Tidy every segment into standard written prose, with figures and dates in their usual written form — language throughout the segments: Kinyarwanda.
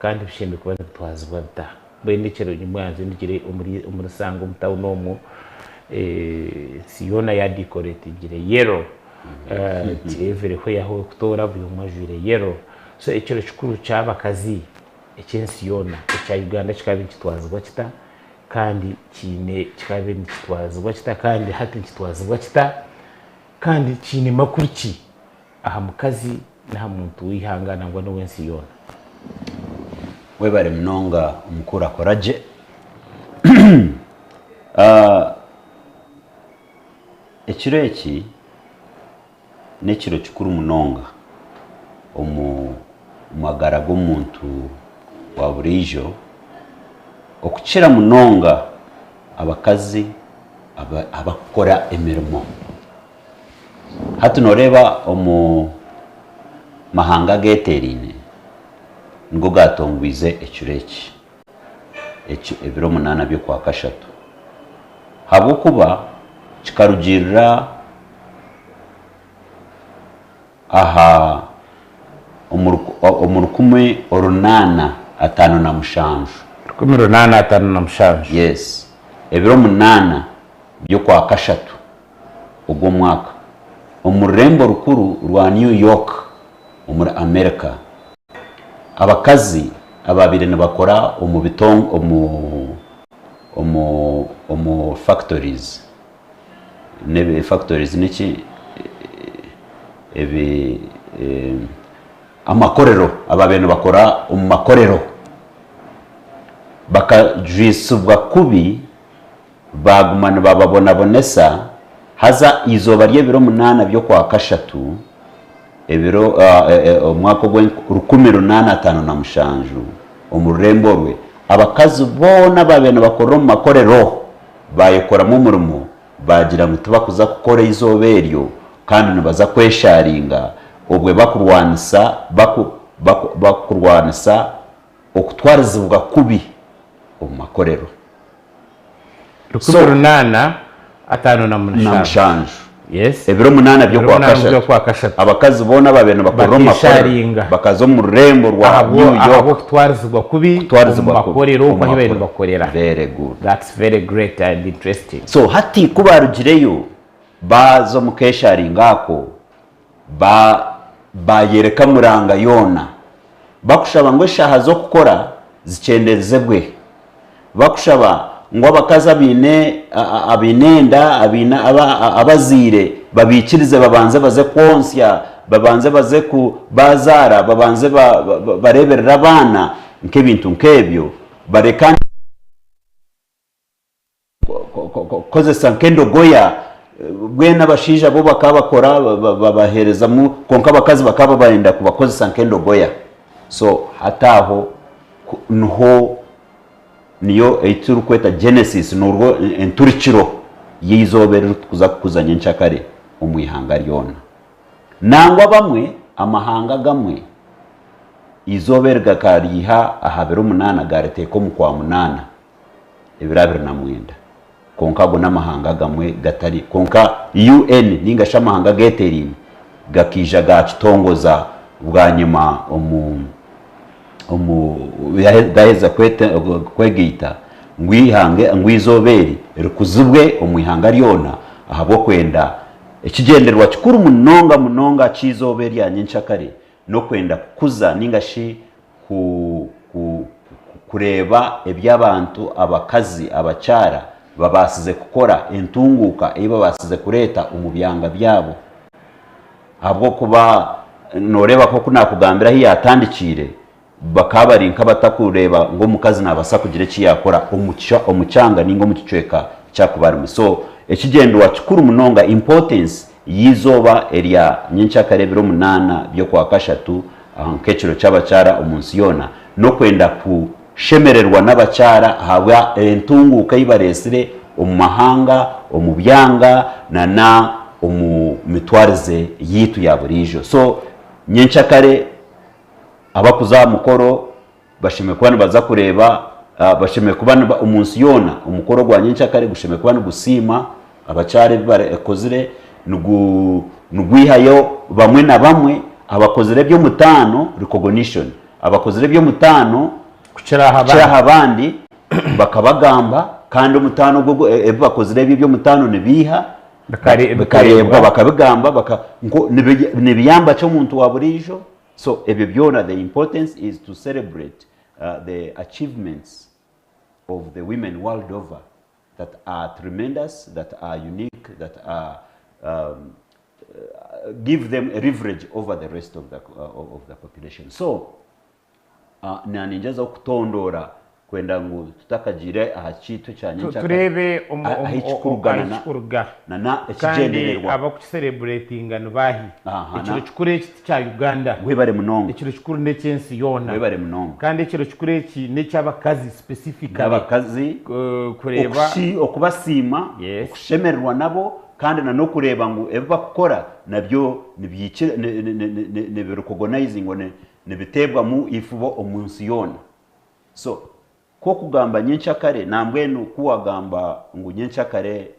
kandi bishimye kuba twazwa bita bende kero nyumwanze ndikire muri sango mutawo nomo siyona ya decorate gire yero tivere ko yaho kutora byo majure yero so ekiro chikuru cy'abakazi ekyensiyona ekya Uganda kikabe kitwazwa kita kandi kine kikabe kitwazwa kita kandi hati kitwazwa kita kandi kine makuriki aha mukazi na muntu wihangana ngo no wensiyona webare mnonga umukuru Akoragye ekiro eki nekiro kikuru munonga magara g'omuntu wa burijo okukira munonga abakazi abakora emirimo hati noreba mahanga geterine ngo gatongwize ekiro eki ebiro 8 byo kwa kashatu habo kuba kikarugirira aha omurukumi orunana atano na mushanju rukumi runana atano na mushanju yes ebiro 8 byo kwa kashatu ubwo mwaka omurembo rukuru rwa New York muri America abakazi ababire nibakora omubitongo factories nebe factories niki ebe amakorero ababene bakora makorero bakajwisubwa kubi bagumana bababona bonesa haza izoba ry'ebiro 8 byo kwa kashatu ebiro omwaka gwe 1857 na mushanju omurembo rwe abakazi bona babene bakora makorero bayekora mu murimo bagira ngo tubakuza gukora izoberyo kandi nibaza kwesharinga obwe bakurwanisa okutwarizivuga kubi omumakorero runana atano na mushanju yes ebiro 8 byo kwa kashatu abakazi bona babene bakora makorero bakazo mu rembo rwa New York okutwarizwa kubi omumakorero kwa hibene bakorera very good, that's very great and interesting. So hati kubarugireyo bazo mukesharingako bayereka muranga yona bakushaba ngo shaha zo gukora zicendezebwe bakushaba ngo abakaza abinenda abazire babikirize babanze baze konsya babanze baze ku bazara babanze bareberera abana nk'ebintu nk'ebyo barekana kozesa nkendo goya bwena abashija bo bakabakora babahereza mu konka abakazi bakaba barinda kubakozesa nkendo goya. So hataho nho niyo eituru kweta genesis nurwo enturikiro yizobera kuza kuzanya nchakare umwihanga ryona nangwa bamwe amahanga gamwe izoberga kariha ahabero 8 gareteko mu kwa 8 ebirabira na mwenda konka go namahanga gamwe gatari konka UN ninga shamahanga geterin gakija gachitongoza bwanyuma daheza kwegita ngwihange ngwizoberi rukuzubwe omwihanga ryona ahabo kwenda ekigenderwa kikuru munonga chizoberi yanyenchakare no kwenda kukuza ningashi kureba ebyabantu abakazi abacyara babasize gukora entunguka eba basize kureta umubyanga byabo ahabo kuba noreba ko kunakugambira hi yatandikire bakabari nk'abatakureba ngo mukazi nabasa kugira ki yakora omucyanga ningo mukicweka cyakubari. So ekigendo wakikuru munonga importance yizoba eria nyenchakare biro 8 byo kwa kashatu nkeciro cy'abacyara umunsi yona no kwenda kushemererwa n'abacyara habwa entunguka yibaresire omumahanga omubyanga na omumitwarize yitu ya burijo. So nyenchakare abakuza mukoro bashime kubana baza kureba bashime kubana umunsi yona umukoro gwa nyenchakare gushime kubana gusima abacyare bakozire nugwihayo bamwe na bamwe abakozire byo mutano recognition abakozire byo mutano kuciraha abandi bakabagamba kandi umutano gwo bakozire byo mutano nibiha bakarebwa bakabigamba ngo nibiyamba cyo muntu waburijo. So ebyo byona, the importance is to celebrate the achievements of the women world over that are tremendous, that are unique, that are give them a leverage over the rest of the population. So naninjaza okutondora kwenda ngo tutakagire ahakitu cyane turebe ahikurugana na ekigendererwa abakucelebratinga nubahi ekiro kikure kya Uganda webare munongo ekiro kikuru n'ekyensi yona webare munongo kandi ekiro kikure ki n'ekyabakazi specifically abakazi kureba okubasima okushemererwa nabo kandi no kureba ngo eba gukora nabyo nibyikira ne recognizing one nibitebwa mu ifubo omunsi yona. So ko kugamba nyencyakare nambwe no kuwagamba ngo nyencyakare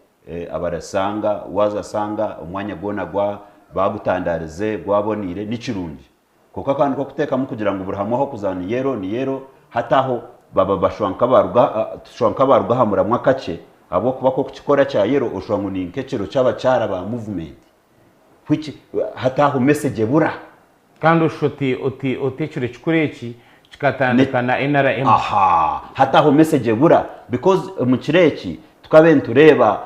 abarasanga wazasanga umwanya gona gwa bagutandarize gwabonire n'ikirungi kuko kandi ko kuteka mu kugira ngo burahamo ho kuzana ni yero hataho baba bashwanka baruga hamura mwakace abo kuba ko kukikora cya yero ushwangu ni nkecero cy'abacara ba movement which hataho message bura kandi ushoti otekire kikureki kikatandikana NRM hataho message bura because mu kireki tukabentureba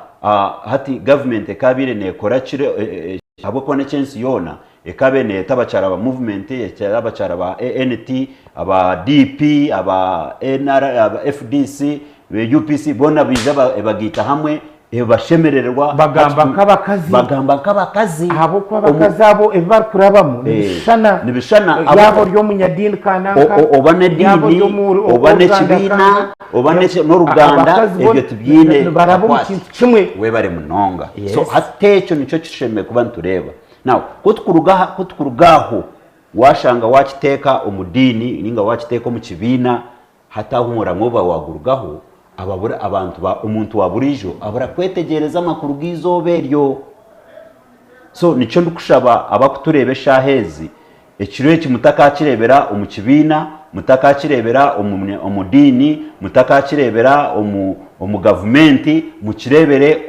hati government kabire nekora kire abo kone chensi yona ekabene tabacara ba movement abacara ba ANT aba DP aba NR aba FDC UPC bona biza bagita hamwe bashemererwa bagamba nk'abakazi abo kwa bakazi abo evar kurabamo nibishana yabo ryo munyadini kananka obane dini obane kibina obane n'uruganda ebyo tubyine barabo kintu kimwe webare munonga. So hatecho nico kisheme kuba ntureba now kutukurugaho washanga wakiteka umudini ninga wakiteka mu kibina hata humura mwoba wagurugaho ababura abantu ba umuntu waburijo abura kwetegereza amakuru gizoberyo. So nico ndukushaba abakuturebesha hezi ekiro kimutakakirebera umukibina mutakakirebera umudini mutakakirebera umu government mukirebere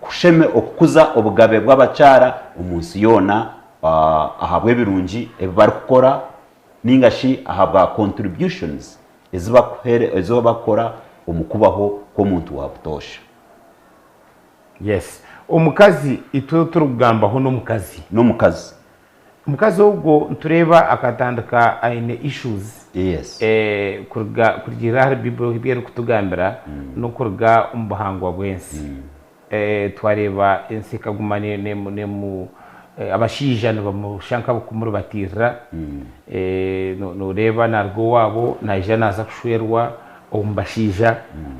kusheme okukuza obugabe bw'abacara umunsi yona ahabwe birungi ebari gukora ningashi ahabwa contributions ezo bakora umukubaho ko muntu wabutosha. Yes, omukazi ito turugambaho umukazi ubwo ntureba akatandika aine issues kurgira hari bibiro bibero kutugambira no kurga umbuhangwa bwensi twareba ensika gumane nemu abashija bamushanka kumurubatira no reba narwo wabo naje naza kushwerwa ombashija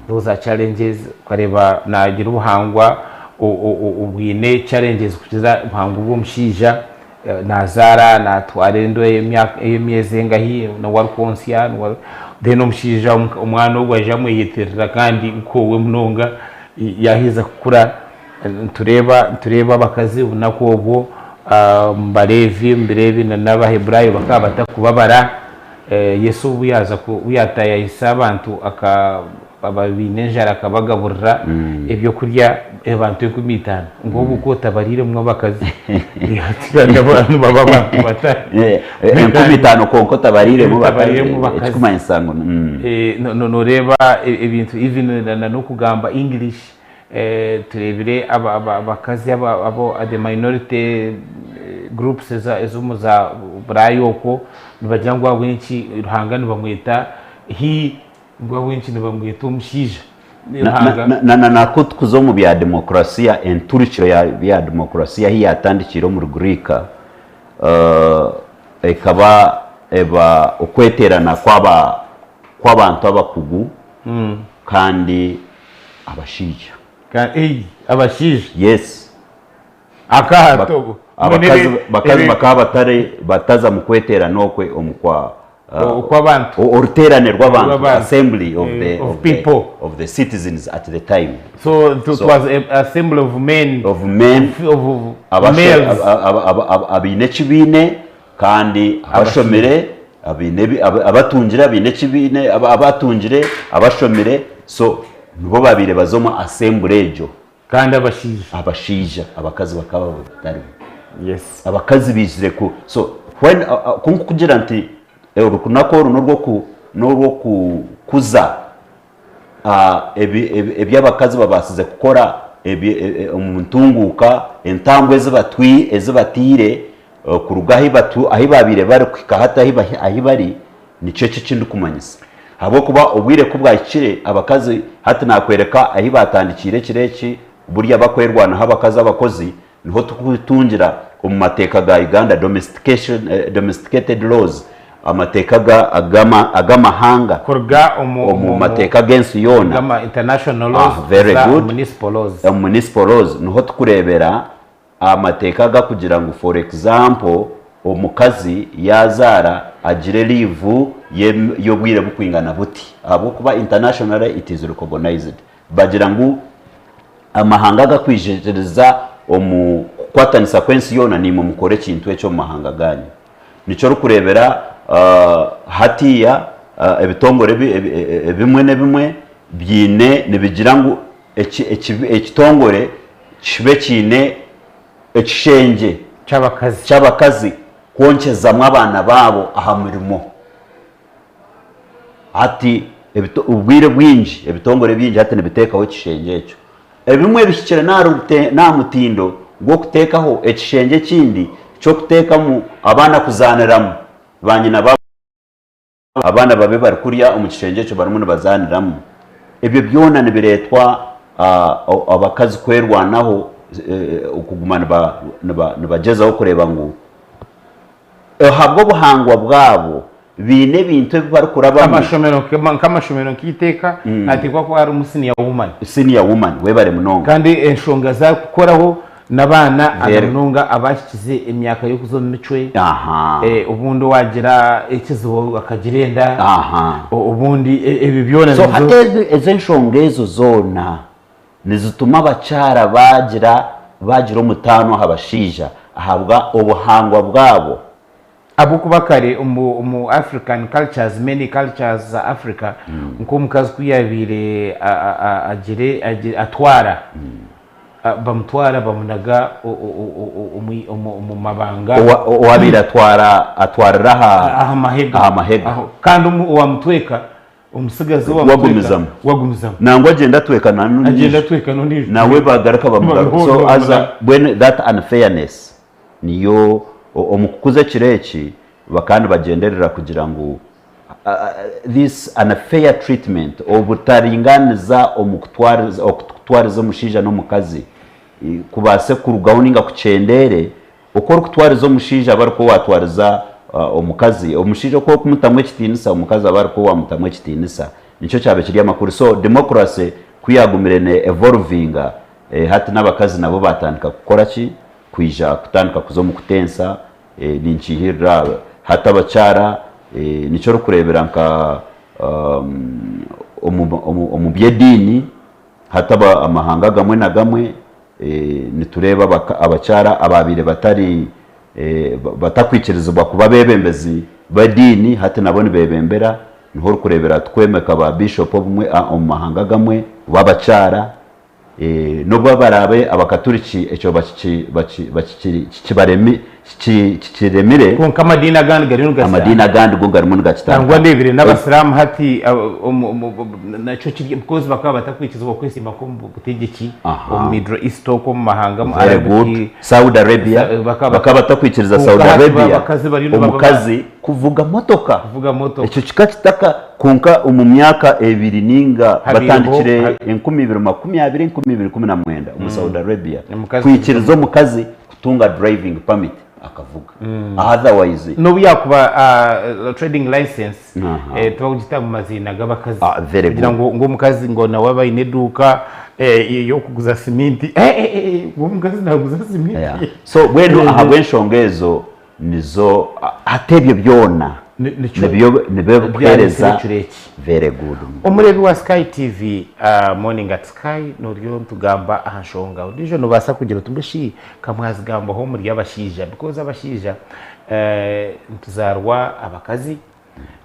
those challenges kwareba nagira ubuhangwa ubwine challenges kukiza ubuhangwa bw'umushija nazara natwarendo emyeze ngahi na warkonsia then umushija umwana ugwaje amwiyitirira kandi ukowe munonga yahiza kukura tureba bakazi nako ubwo mbarevi n'abaheburayo bakaba batakubabara Yesu buyaza ku uyataya isabantu ababinenjara akabagaburira ibyo kurya abantu 15 ngo bukota barire mwe bakazi abantu baba batari 15 konko tabarire mu bakazi kuma insango no reba ibintu even no kugamba English turebire abakazi abo the minority groups ezo burayoko nibajangwa wenchi ruhangana bamwita wenchi nibamwita umushija na kuzo mu bya demokrasiya enturikiro ya demokrasiya hi yatandikiro mu Rugurika ekaba eba okweterana kw'abantu abakugu kandi abashija abashija yes akahatogo bakazi bakaba bataza mu kweterana okwe omukwa ukwabantu oruterane rw'abantu assembly of the citizens at the time. So it was an assembly of men of males abine kibine kandi abashomere abatungira bine kibine abatungire abashomire so nibo babire bazoma assemblejo kandi abashija abakazi bakaba batari yes abakazi bizire ku so when kugira nti urukunako no kuza ebyabakazi babasize gukora umuntunguka entambwe ezibatire kurugahi ahibabire bari kwikahata ahibari nico kindi kumanyisa habo kuba obwire kubwakire abakazi hati nakwereka ahibatandikire kireki burya bakwerwana habakazi abakozi niho tukutungira mu mateka ga Uganda domesticated laws amateka agamahanga kurga mu mateka gensi yona agama international laws very good municipal laws niho tukurebera amateka ga kugira ngo for example omukazi yazara agire leave yobwire bukwingana buti abo kuba internationally it is recognized bagira ngo amahanga gakwijejereza kwatanyisa kwensi yona ni mu mukore kintu eco mahanga ganyu nico rukurebera hatiya ebitongore bimwe ne bimwe byine nibigira ngo ekitongore kibe kine ekishenge cyabakazi konkezamwe abana babo aha murimo ati ubwire bwinji ebitongore byinji hati nibitekaho ekishenge eco ebimwe bishikira na mutindo ngo kutekaho ekishenge kindi cyo kutekamu abana kuzaniramu banyina babo abana babe bari kurya umukishenge cyo barimo bazaniramu ebyo byona nibiretwa abakazi kwerwanaho ukugumana nibagezaho kureba ngo habwo buhangwa bwabo bine bintu bari kuraba kamashomero kiteka natikwa ko ari umusiniya woman we bare munonga kandi enshonga za gukoraho nabana aganunga abashikize imyaka yo kuzoma micwe ubundi wagira ikizo akagirenda ubundi ibi byona so eze nshongezo zona nizituma abacara bagira umutano habashija ahabwa ubuhangwa bwabo abo kubakare umu African cultures many cultures za Africa nko mukazi kuyabire agire atwara bamutwara bamunaga mu mabanga wabira atwarira amahega kandi uwamutweka umusigazi wagumizamo nango agenda tweka nundi nawe bagaraka bamugaruka so as when that unfairness niyo omukukuze kireki bakandi bagenderera kugira ngo this unfair treatment obutaringaniza omukutwariza omushija n'omukazi kubase kurugawuninga kucendere ukora kutwariza omushija bariko watwariza omukazi omushija ko kumutamwe kitinisa omukazi abariko wamutamwe kitinisa nico cyabe kiri amakuru so democracy kuyagumire ne evolving hati n'abakazi nabo batandika gukora ki kwija kutandika kuzo mu kutensa ninchihira hata abacara nico rukurebera nka omubyedini hata amahanga gamwe na gamwe nitureba abacara ababire batari batakwikirizwa kuba bebembezi badini hati nabo nibebembera niho rukurebera twemeka ba bishop bumwe amahanga gamwe babacara nubwo barabe abakaturiki eco kiremire konka amadini gandi go gari mu gacitanga nangwa ndebire n'abasilamu hati naco kiri because bakaba batakwikizwa kwesima ko butegeki mu Middle East ko mu mahanga mu Arabic Saudi Arabia bakaba batakwikiriza Saudi Arabia umukazi kuvuga motoka ico kikataka konka mu myaka 2 ninga batandikire 2020 mu Saudi Arabia kwikiriza umukazi kutunga driving permit akavuga otherwise no yakuba trading license twagita mu mazina gabakazi kugira ngo umukazi ngo nawe abayineduka yo kuguza simenti umukazi naguza simenti so bwendo ahabwenshongezo nizo atebye byona nibyo bwereza very good umurebi wa Sky TV morning at Sky nuryo tugamba ahashonga ndijo no basa kugira tumbeshi kamwazi gamba ho muri yabashija because abashija ntuzarwa abakazi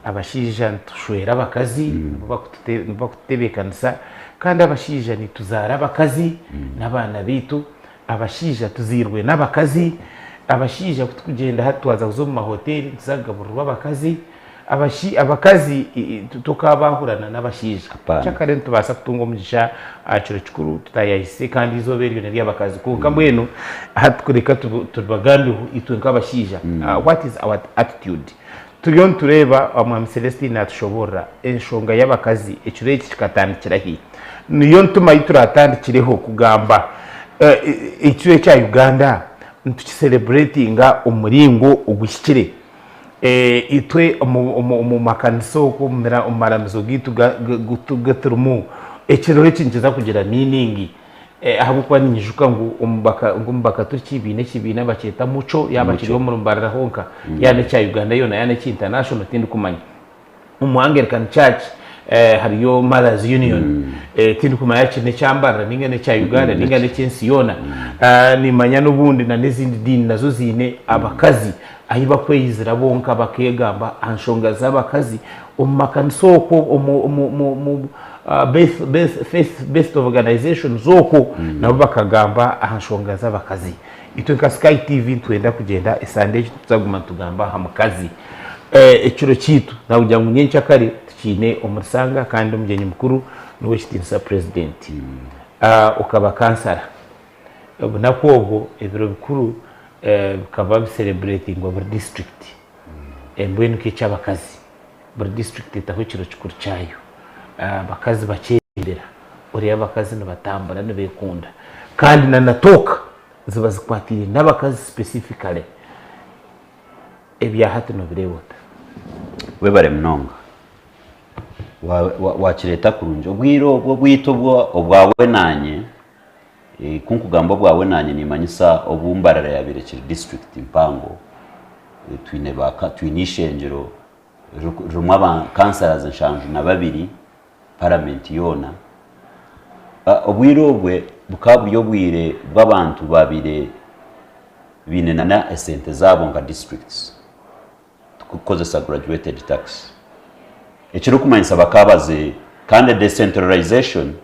abashija ntushwera abakazi bakutebekanisa kandi abashija nituzara abakazi n'abana bitu abashija tuzirwe n'abakazi abashija kugenda hatwaza zo mu mahoteli tuzagaburwa abakazi abakazi tukabahurana n'abashija cyakare tubasa kutunga umugisha aciro kikuru tutayahise kandi izo beriyo nari abakazi kuko mbwenu hatkureka tubagambi itwe nk'abashija what is our attitude turiyo tureba amwami Celestine atushobora enshonga y'abakazi ekiro iki kikatandikira hi niyo ntuma yituratandikireho kugamba ekiro cya Uganda tukicelebratinga umuringo ugushyikire itwe mu makaniso ko maramizo gitu gaturumu ekiro cyinjiza kugira meaning ahubwo kwa ninjuka ngo umbaka tukibine baketa muco yabakiriyo mu mbarara honka yane cya Uganda yona yane cya international tindi kumanya Anglican Church hariyo Mothers Union tindi kumanya cyane cyambara ningane cya Uganda ningane cyensiyona nimanya n'ubundi na n'izindi dini nazo zine abakazi ahiba kweyizira bonka bakegamba anshonga z'abakazi umakaniso ko best organization zoko nabo bakagamba ahashonga z'abakazi ito nka Sky TV twenda kugenda Sunday tuzaguma tugamba hamakazi ekiro kitu na ujya mu nyencha kare tukine umursanga kandi umugeni mukuru niwe shitinsa president ukaba kansara nako ebiro bikuru bikaba celebrating over district mbwenu k'Ekyabakazi buri district itaho kiro kikuru cyayo bakazi bakendera uri abakazi n'abatambara n'abekunda kandi nanatoka ziba zikwatire n'abakazi specifically ebya hati no birebota we bare mnonga wakireta kurunje ubwiro bwo bwito bwawe nanye kunkugambo bwawe nanye nimanyisa obumbarara yabirekire district impango twine baka twinishengero rumwa ba councillors nshanju na babiri parliament yona obwirobwe bukaburyo bwire bw'abantu babire binena na esente zabo nga districts tukozesa graduated tax ekiro kumanyisa bakabaze kandi decentralization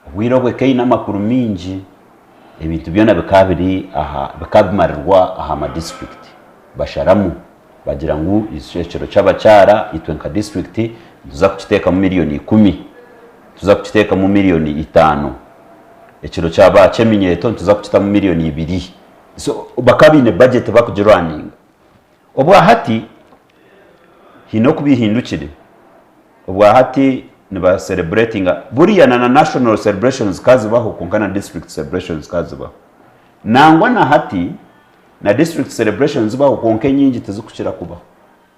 obwirobwe kayina makuru mingi ebintu byona bikabiri bikabimarirwa aha ma district basharamu bagira ngo icyiciro cy'abacyara itwenka district tuza kukiteka mu miliyoni 10 tuza kukiteka mu miliyoni 5 ekiro cyaba cyeminyeto tuza kukita mu miliyoni 2 so bakabine budget bakugirwaninga obwa hati hino kubihindukire obwa hati ne ba celebrating buriya na national celebrations kazi baho kunkana district celebrations kazi baho nangwa na hati na district celebrations baho konke nyingi tezukukira kuba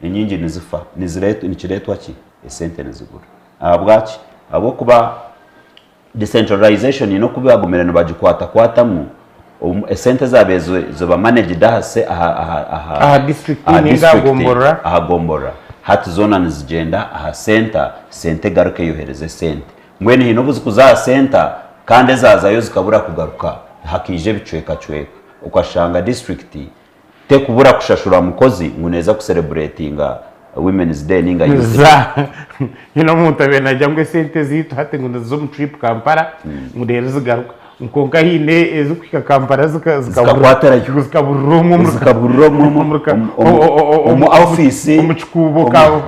inyingi nizifa nizireto nikiretwa ki esente nizigura abwaki abo kuba decentralization no kubagomerana bagikwatamu esente zabezwe zoba managed hase aha district ningagombora ahagombora hati zona nizigenda aha sente garuke yohereze sente ngwene hino buzikuza center kandi zazayo zikabura kugaruka hakije bicweka ukashanga district te kubura kushashura mukozi nguneza kucelebratinga Women's Day ninga yuza hino mutabe najya ngwe sente zitu hate ngo zo mu trip Kampala ngudere zigaruka nkonka hine ezukwika Kampala zikakwatera zikaburumwe mu office umucukubo kawo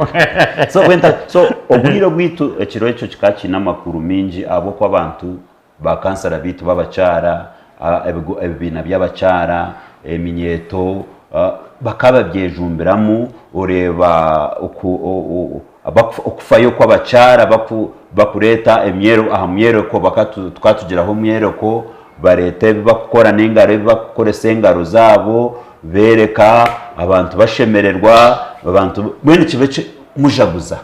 so obwiro bwitu ekiro echo kikakina makuru mingi abo kwa bantu ba kansara bitu babacyara ebibina by'abacyara eminyeto bakaba byejumbiramu ureba okufayo kw'abacyara bakureta emyero aha myero ko twatugiraho myero ko barete bakukora n'ingaro bakoresa engaro zabo bereka abantu bashemererwa abantu mwene kibe mujaguza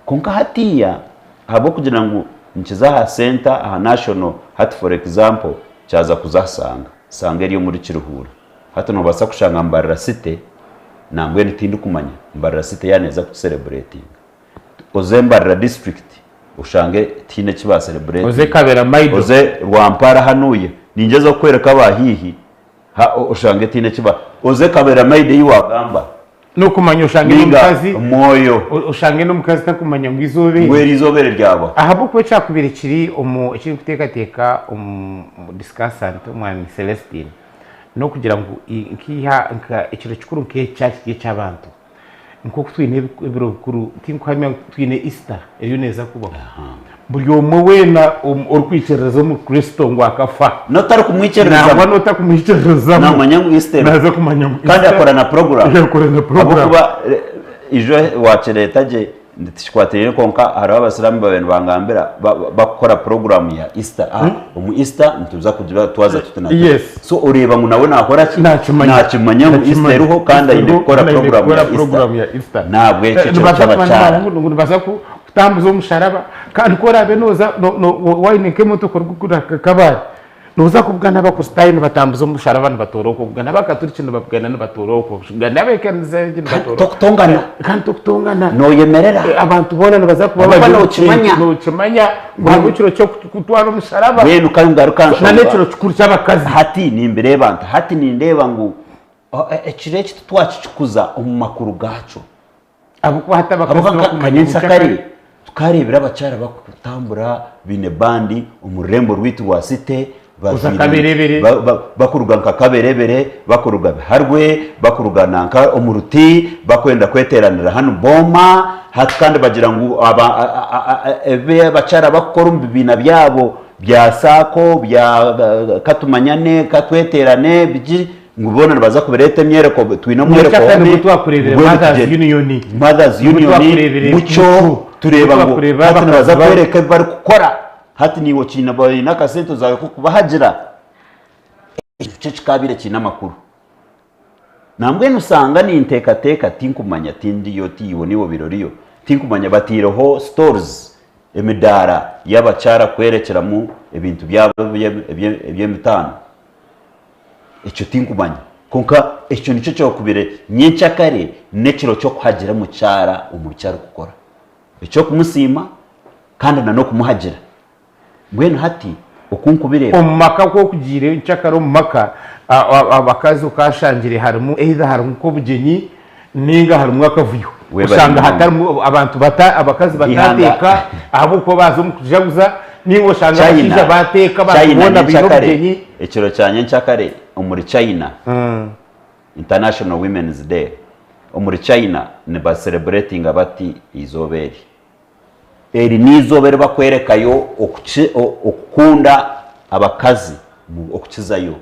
konka hatiya habo kugira ngo nkiza ha center aha national hat for example cyaza kuzasanga sanga eriyo muri Kiruhura hata no basa kushanga mbarira city nangwe nitindi kumanya mbarira city yaneza ku celebrating ozembarira district ushange tine kiba celebrate oze kabera maido oze rwampara hanuye ningezo kwereka abahihi ushange tine kiba oze kabera maido yiwagamba no kumanya ushange n'umukazi moyo ushange n'umukazi takumanya ngo izobere ngwera izobere ryabo ahabo kwe cyakubira kiri ikiri gutekateka discussant umwami Celestine no kugira ngo nkiha ikiro cyukuru nke cyakiye cy'abantu nko twine ibiro bikuru tinkwamya twine Easter eyo neza kubaho buri umwe wena urukwicereza mu Kristo ngo akafa notari kumwicereza ntabwo nota kumwicereza namanya ngo Easter naza kumanya kandi akora na program kuba ijo wacereta je nditishkwatire konka hari abasilamu babenu bangambira bakora program ya Easter umu Easter ntuza kugira twaza tutana so ureba ngo nawe nakora nakimanya ngo Easter ho kandi ine gukora program ya Easter nabwe cyo cy'abacara ngo baza ku tambuzo musharaba kandi kora benoza wine kemoto korgukura kabari nuza kubgana bakustayini batambuzo musharaba n'abatoroko kubgana bakaturikino babgana n'abatoroko kubgana bekenze n'abatoroko tokutongana kandi tokutongana no yemerera abantu bona baza kuba bakimanya ngo abuciro cyo kutwara musharaba wenu kandi ngarukansho na neciro cyukuru cy'abakazi hati ni imbere y'abantu hati ni ndeba ngo ekireki twacikuza Amakuru gacu abo hata bakazi kimanyisaki tukarebera abacara bakutambura bine bandi umurembo rwitu wa site bakuruga nka kaberebere bakuruga biharwe bakuruga nanka umuruti bakwenda kweteranira hano boma hati kandi bagira ngo abacara bakora bibina byabo bya sako bya katumanyane katweterane biji ngubona baza kuberete myereko twino mwereko Mothers Union mucyo tureba ngo hati baza kwereka bari gukora hati niwo kina bayi nakasento zawe kubahagira icyo kikabire kinamakuru nambwe nusanga ni intekateka tinkumanya tindi yoti niwo biroriyo tinkumanya batiroho stores emidara y'abacara kwerekera mu ibintu byabo eby'emitano icyo tinkumanya konka icyo nicyo cyo kubire nyincakare nekiro cyo kuhagira mu cyara umucyaro gukora icyo kumusima kandi na no kumuhagira mwene hati ukunkubire umaka ko kugire cyakaro mumaka abakazi ukashangire harimo either harimo ko bugenyi ninga harimo akavuyo usanga hatarimo abantu abakazi batateka abo ko bazo mu kujaguza ningo shanga bakija bateka babona bino bugenyi ikiro cyanye cyakare umuri China International Women's Day umuri China ne ba celebrating abati izoberi eri nizobere bakwerekayo okukunda abakazi okukizayo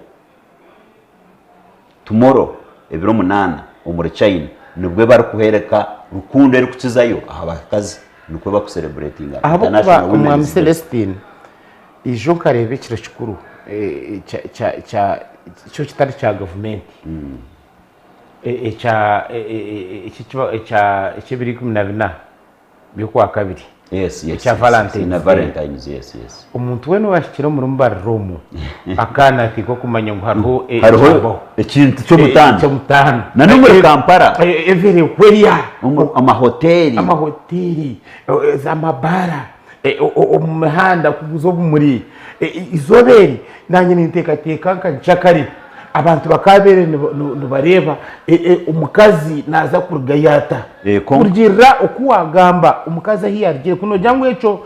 tomorrow ebiro 8 umuri China nibwe bari kuhereka rukundo eri kukizayo abakazi niko bakucelebrating International Women's Day Celestine ijo karebe kiro cyukuru cyo kitari cya government biri 14 byo kabiri yes Valentine's yes umuntu we no washikira mu rumba Romo akana kiko kumanya ngo hariho ikintu cyo mutana na numwe Kampala every where amahoteli zamabara umuhanda kuguzo muri izoberi nanye nintekateka kanchakari abantu bakabere nubareba umukazi naza kurugayata kurgira okuwagamba umukazi ahiyargiye kuno jangu echo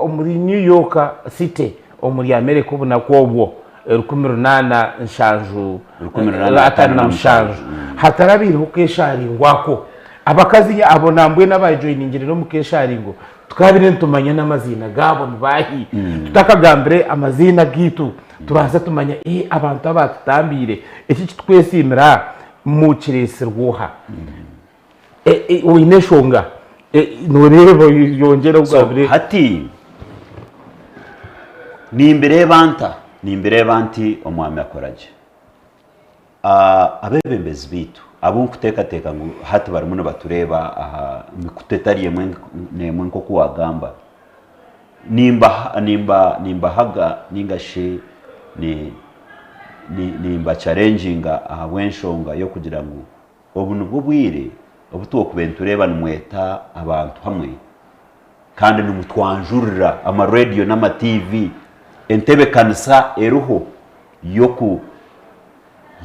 muri New York City muri America ubona kwobwo 18 nshanju 18 nshanju hatarabiri hukeshari ngwako abakazi abonambwe n'abajoiningire no mukeshari ngo tukabire ntumanya n'amazina gabo bahi tutakagambire amazina gitu turaza tumanya abantu abatambire iki kitwesimira mu kirese rwoha wineshonga norebo yongera ugabire hati ni imbere banti omwami Akoragye abebembezi bitu abo kutekateka ngo hati bari muno batureba aha mikutetariye nemwe nko kuwagamba nimba haga ningashe nimba challenginga aha wenshonga yo kugira ngo obuntu bw'ubwire obutuwo kubentureba numweta abantu hamwe kandi numutwanjurira ama radio n'ama TV entebe kanisa eruho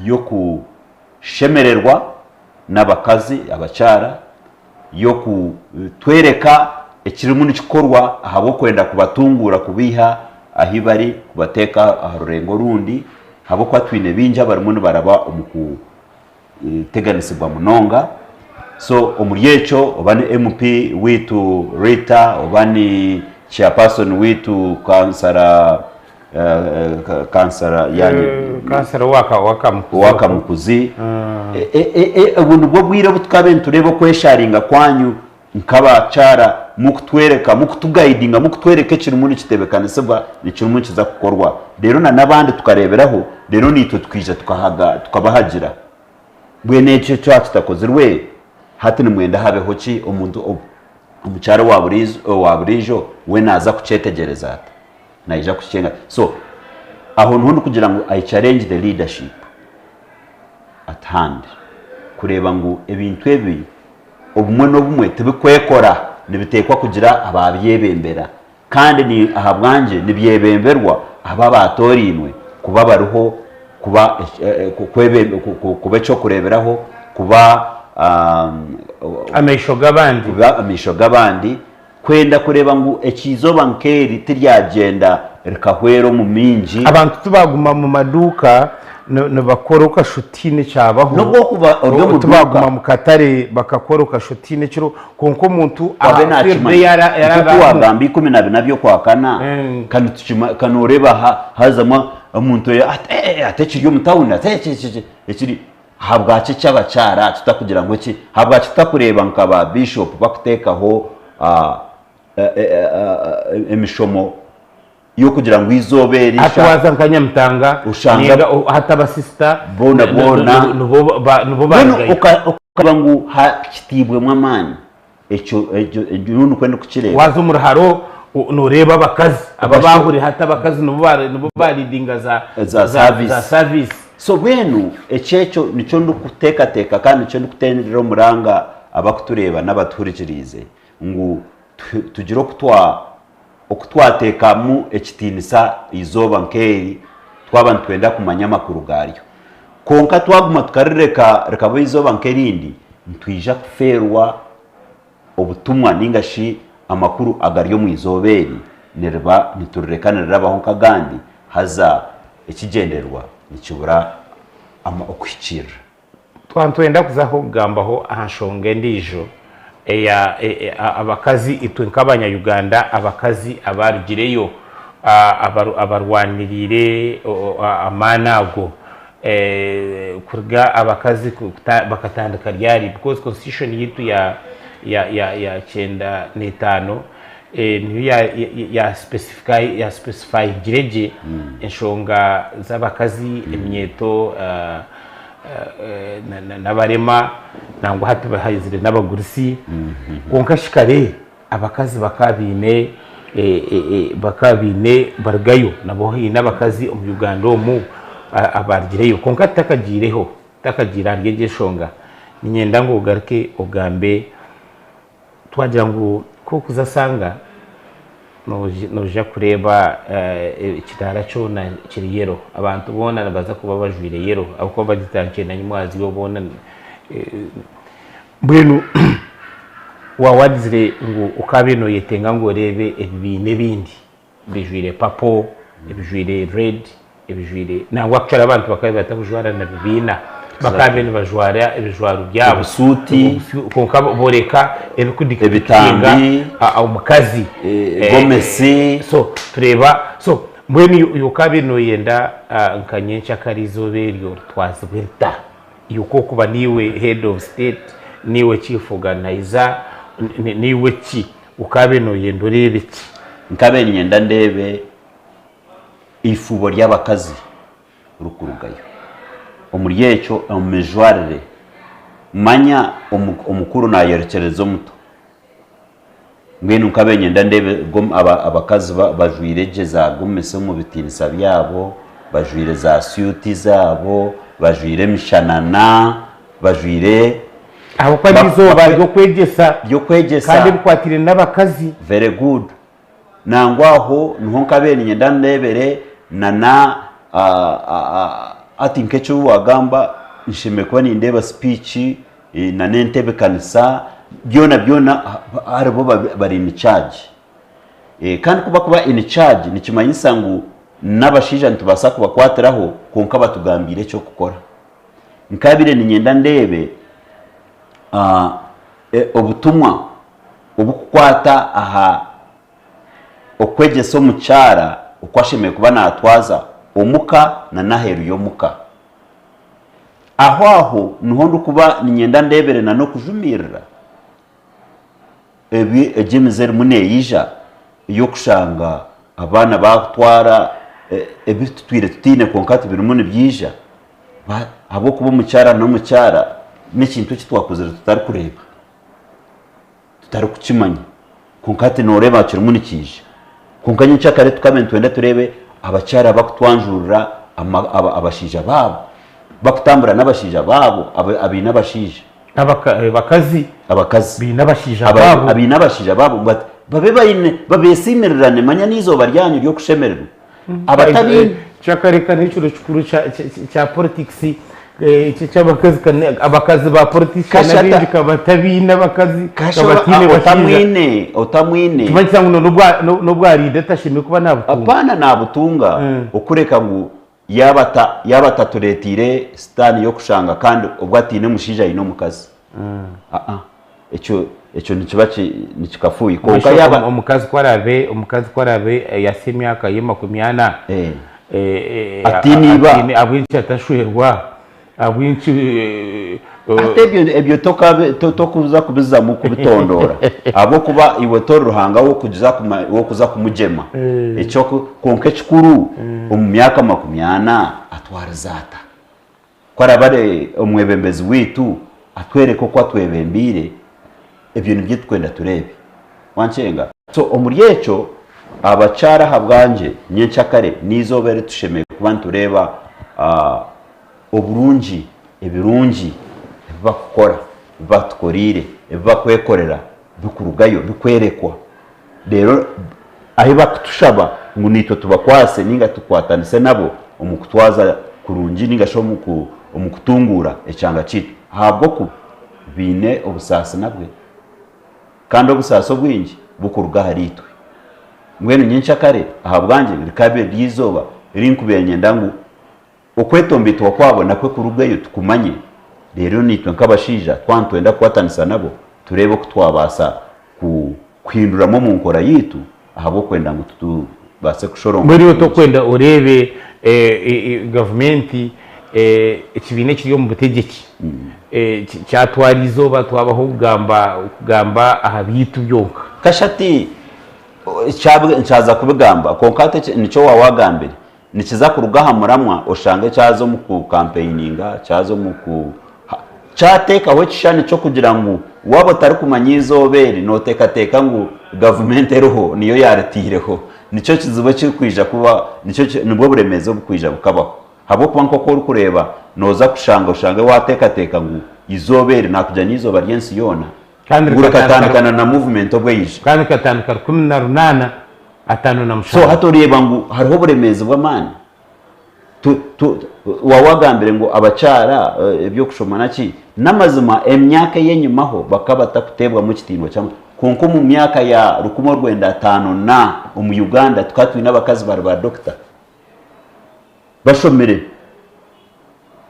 yoku shemererwa n'abakazi abacyara yo kutwereka ekirimu nikikorwa ahabo kwenda kubatungura kubiha ahibari kubateka aharurengo rundi habo kwatwine binja barimu baraba umuku teganisibwa munonga so omuryecho obani MP witu Rita obani chairperson witu kansara yani kansara waka mukuzi ubuntu bwo bwire butukabe nturebo kwesharinga kwanyu nk'abacyara mukutwereka mukutugaidinga mukutwereka ekirimu kitebekanisibwa ekirimu kiza kukorwa rero n'abandi tukareberaho rero nitwe twije tukabahagira bwene cyo cyatakozirwe hati nimwenda habeho ki omuntu umucyara wa burijo we naza kucetegereza naija kucenga so aho ntundi kugira ngo I challenge the leadership at hand kureba ngo ebintu ebi obumwe n'obumwe tibikwekora nibitekwa kugira ababyebembera kandi ni ahabwanje nibyebemberwa aba batorinwe kuba baruho kuba cyo kureberaho kuba amisho gabandi kwenda kureba ngo ekizoba nkeri tiryagenda rikahwero mu minji abantu tubaguma mu maduka bakoroka shutine cyabaho nubwo kuba oryo tubaguma mu katare bakakoroka shutine kiro konko muntu abafirde yaragamba 12 nabyo kwakana kandi kanoreba hazama umuntu ateciryo mutawuna ekiri habwace cy'abacyara tutakugira ngo ki habwace tutakureba nkaba bishop bakutekaho emishomo yo kugira ngo izoberisha atwaza nkanyamtanga ushanga hataba sister bona nubo bagaye ukaba ngo kitibwe mwamani echo nunu kwenda kukireba wazo muraharo nureba abakazi ababahuri hatabakazi nubo baridinga za service so bwenu echecho nico ndukuteka kandi nico ndukutendera muranga abakutureba n'abaturikirize ngo tugiro okutwateka mu ekitinisa izoba nkeri twabantu twenda kumanya amakuru garyo konka twaguma tukarireka rekabo izoba nkerindi ntwija kuferwa obutumwa ningashi amakuru agaryo mu izoberi nerba niturekanira abaho kagandi haza ekigenderwa nikibura okwicira twantwenda kuzaho kugambaho ahashonge ndijo abakazi itwe nk'abanya-Uganda abakazi abarugireyo abarwanirire amanago kurga abakazi bakatandika ryari because constitution yitu ya 95 niyo ya specify gireje enshonga z'abakazi emyeto n'abarema nangwa hati bahayizire n'abagurisi konka shikare abakazi bakabine bargayo nabo n'abakazi mu Uganda mu abargireyo konka takagira ngeje shonga ninyenda ngo ugaruke ugambe twagira ngo ko kuzasanga noja kureba ikitara cyo na kiriyero abantu bona baza kuba bajwire yero abo bagitanje na nyumwazi yo bona mbwenu wawadzire ngo ukabino yetenga ngo rebe ebine bindi bijwire papo ebijwire red ebijwire nangwa kcara abantu bakabe batakujwara na bibina bakabene bajwara ebijwaru byabo suti konka boreka ebikudika ebitambi umukazi gomesi so tureba so mbweni yukabino yenda nkanyencha karizo beryo twazibirta yuko kuba niwe head of state niwe chief organizer niwe ki ukabino yendo rebe ki nkabene yenda ndebe ifubo ry'abakazi urukurugayo omuryecho omejwarire manya omukuru na yerekerezo muto ngwenu nkabenye ndandebe abakazi bajwire jeza gomese mu bitinisa byabo bajwire za suiti zabo bajwire mishanana bajwire abo kwa bizoba byo kwegesa kandi bikwatire n'abakazi very good nangwaho niho nkabenye ndandebere nana ati nkecho wagamba nshime kwa ni ndeba speech na n'entebe kanisa byona aribo bari in charge kandi kuba in charge nikimanyisa ngo n'abashija ntubasa kubakwatiraho konka batugambire cyo gukora nkabire ni nyenda ndebe obutumwa obukwata aha okwegesa omukyara okwashemeye kuba natwaza omuka na naheru yomuka aho niho ndukuba ninyenda ndebere na no kujumirira ejemizeri muneyija yo kushanga abana batwara ebitutwire tutine konkati birumune byija abo kuba omukyara n'omukyara n'ikintu kitwakozera tutari kureba tutari kukimanya konkati noreba kirumune kije konkanye cyakare tukamenye twenda turebe abacyara bakutwanjurira abashija babo bakutambura n'abashija babo abina abashija abakazi bina abashija babo babe bayine babesimirane manya nizo baryanyu ryo kushemerera abatabi cyakare n'icyo cyukuru cya politics abakazi ba politics n'abindi kabatabina abakazi kabatine otamwine kimanyisa ngo no bwaride tashimye kuba nabutunga apana nabutunga ukureka ngo yabataretire stani yo kushanga kandi ubwo atine mushija ino mukazi icyo nikikafuye konka yaba umukazi kwarabe yasemyaka y'emakumyana atiniba abwinshi atashuherwa abwinshi ebyo tokuza kubiza mu kubitondora abo kuba iwe toruhanga wo kuza kumujema icyo konke kikuru mu myaka 20 atwara zata kwarabare omwebembezi witu atwereko ko atwebembire ebyo nibyo twenda turebe wancenga so omuryecho abacara habwanje nyenchakare nizobere tushemeye kuba tureba oburungi ebirungi bakukora batukorire bakwekorera bikurugayo bikwerekwa rero aho bakutushaba ngo nito tubakwase ninga tukwatanise nabo omukutwaza kurungi ninga sho omukutungura ecyanga kitu habwo ku bine obusasa nabwe kandi obusaso bwingi bukuruga haritwe ngweno nyenchakare ahabwanje rikabe ryizoba rinkubenye ndangu okwetombitwa kwabo nakwe kurugayo tukumanye rero nitwe nk'abashija twantwenda kwatanisa nabo turebe ko twabasa kwinduramo mu nkora yitu ahabo kwenda ngo tutubase kushoronga muri to kwenda urebe government ikibine kiri mu butegeki cyatwarizo batwabaho kugamba ahabitu byonka kashati ncaza kubigamba konkate nico wawagambire nikiza kurugaha muramwa oshange cyazo mu campaigninga cyazo mu cyateka we kishani cyo kugira ngo wabo tari kumanyizo beri no teka ngo government eroho niyo yaretireho nico kizuba cyukwija kuba nico nibwo buremezo bukwija bukabaho habo kuba nko ko kureba noza kushanga ushange wateka ngo izobere nakujya nizo baryensi yona kandi urakatandukana na movement obweyije kandi katandukana 18 atano na mushaka so hatoreba ngo hariho buremezo bw'amani wawagambire ngo abacara ebyo kushomana ki namazima emyaka yenyumaho bakabata kutebwa mu kitingo cyangwa konko mu myaka ya rukumo rwenda 5 na mu Uganda tukatwi n'abakazi ba doctor bashomere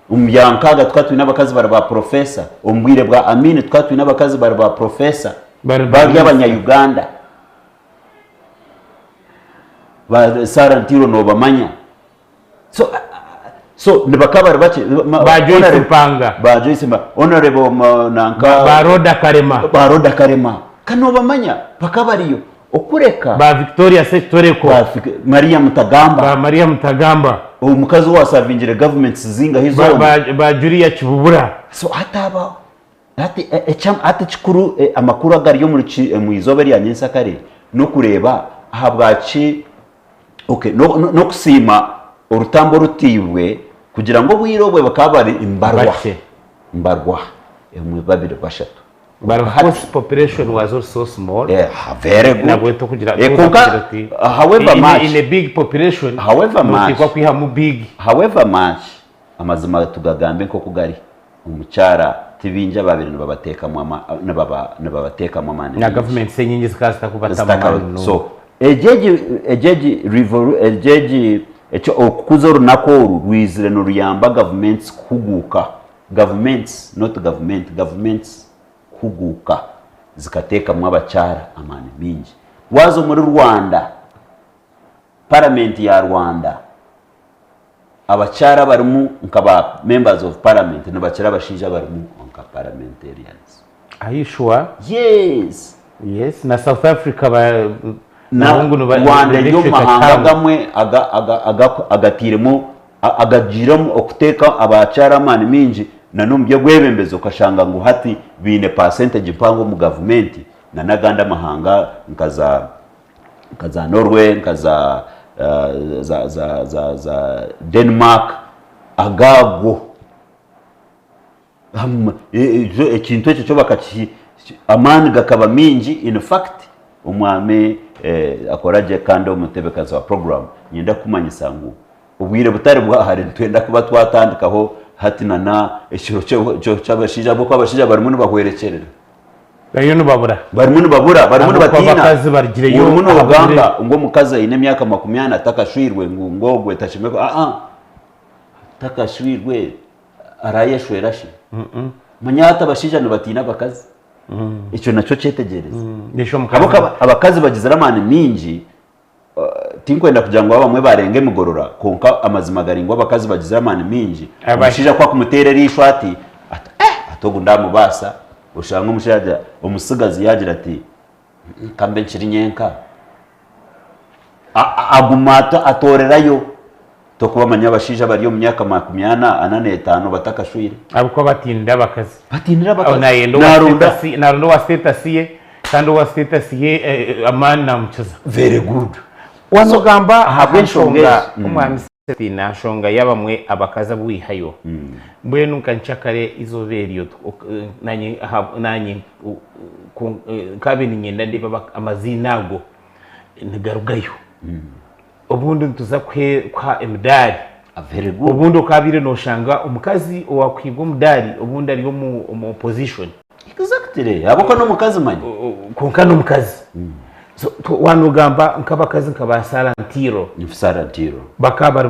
umyankaga tukatwi n'abakazi ba professor umbwire bwa Amine tukatwi n'abakazi ba professor bari abanya Uganda ba Sarantiro no bamanya so nibakabari bache bajoyce mpanga honorable nanka baroda karema kano bamanya bakabariyo okureka ba Victoria Sectoreko Maria Mutagamba umukazi wa savingire government zinga hizo ba Julia Kibubura so hataba ati chikuru amakuru agari yo mu izoberi ya Nyensakare no kureba ahabwaci okay no kusima urutambo rutibwe kugira ngo bwirobwe bakabari imbarwa emwe babiri bashatu but of course population was also small very good nagweto kugira however much in a big population however much amazima tugagambe nko kugari umucyara tibinja babiri babateka mu amani na government senyingi zikasta kubata amani so ejeji echo okukuza runako rwizire no ruyamba governments kuguka governments not governments kuguka zikateka mu abacara amani mingi wazo muri Rwanda parliament ya Rwanda abacara barimu nkaba members of parliament n'abacara bashinja barimu nka parliamentarians. Are you sure? Yes na South Africa na Rwanda yo mahanga gamwe agatiremo agajiramo okuteka abacara amani mingi na numbye gwebembezo kashanga ngo hati bine percentage mpango mu government na naganda mahanga nkaza Norway nkaza za Denmark agago ekintu ekyo cyo bakachi amani gakaba mingi in fact umwame Akoragye kandi umutebekazi wa program nyenda kumanyisa ngo ubwire butari bwahari twenda kuba twatandikaho hati na ekiro cyo cyabashija bwo kwabashija bari mu bahwerekerera bari mu babura batina bakazi barigire yo umuntu uganga ngo mukaza ine myaka 80 atakashwirwe ngo gwe tashimeko takashwirwe arayeshwerashi manyata bashija batina bakazi icyo nacyo cyetegereza abakazi bagize ramani mingi tinkwenda kugira ngo bamwe barenge mugorora konka amazima garingwa abakazi bagize ramani mingi bashija kwa kumuterera ishwati atogo ndamubasa ushanga umushaje umusigazi yagira ati kambe nshiri nyenka agumata atorerayo to kuba manyabashija bari yo mu myaka 45 batakashwire abuko batindira bakazi narundo wa status ye kandi wa status ye amani namukiza very good wanogamba habwenshonga umwami Celestine ashonga yabamwe abakaza bwihayo mbwenu nkanchakare izo veriyo nanyi kabini nyenda ndiba amazinago nigarugayo ubundi tuza kwa emdari very good ubundi kabire no shanga umukazi wakwibwa umdari ubundi ari yo mu opposition exactly aboko no mukazi manye konka no mukazi so wanugamba nkabakazi nkabasarantiro bakaba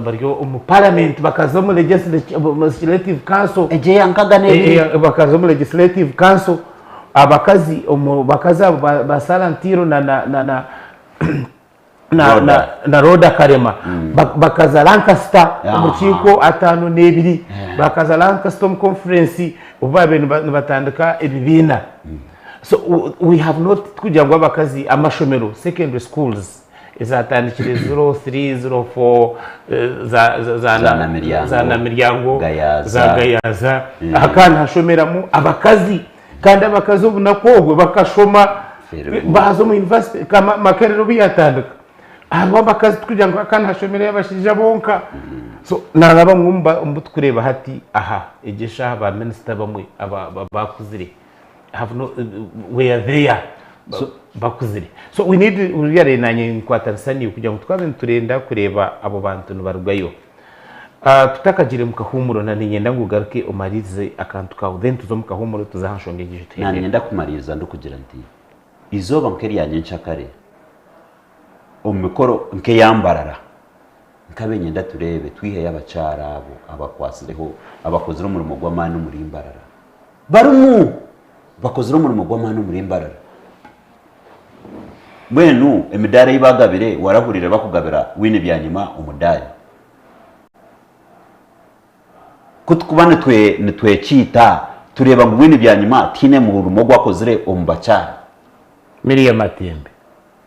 baryo mu parliament bakaza mu legislative council bakaza mu legislative council abakazi bakaza basarantiro na roda karema bakaza Lancaster umuciko 5 n'ebiri bakaza Lancaster conference ubabe batandika ebibina. So we have not kugira ngo abakazi amashomero secondary schools izatandikire 0304 za namiryango za gayaza akana hashomeramo abakazi kandi abakazi ubunakogwe bakashoma bazo mu university kama makerero biyatandika abo abakazi kugira ngo akana hashomere yabashija bonka so naraba mwumba umbutukureba hati aha egesha ba minister bamwe bakuzire have no we are there so bakuzire so we need really nanye kwa Tanzania kugira ngo twabe turenda kureba abo bantu barugayo tutakagire mukahumuro nani nyenda ngugaruke umarize akantu kawo then tuzo mukahumuro tuzahashongeje tete nani nyenda kumariza ndo kugira nti izoba nkeri yanye nchakare umukoro nke yambarara nkabe nyenda turebe twihe y'abacara abo abakwasireho abakozero mu rumo gw'amani muri imbarara barumu bakozero mu rumo gw'amani muri imbarara mwenu emidare y'ibagabire warahurira bakugabira wine byanyuma umudari kutukubane nitwe cita tureba ngo wine byanyuma tine mu rumo gwakozere umbacara Miriam Matembe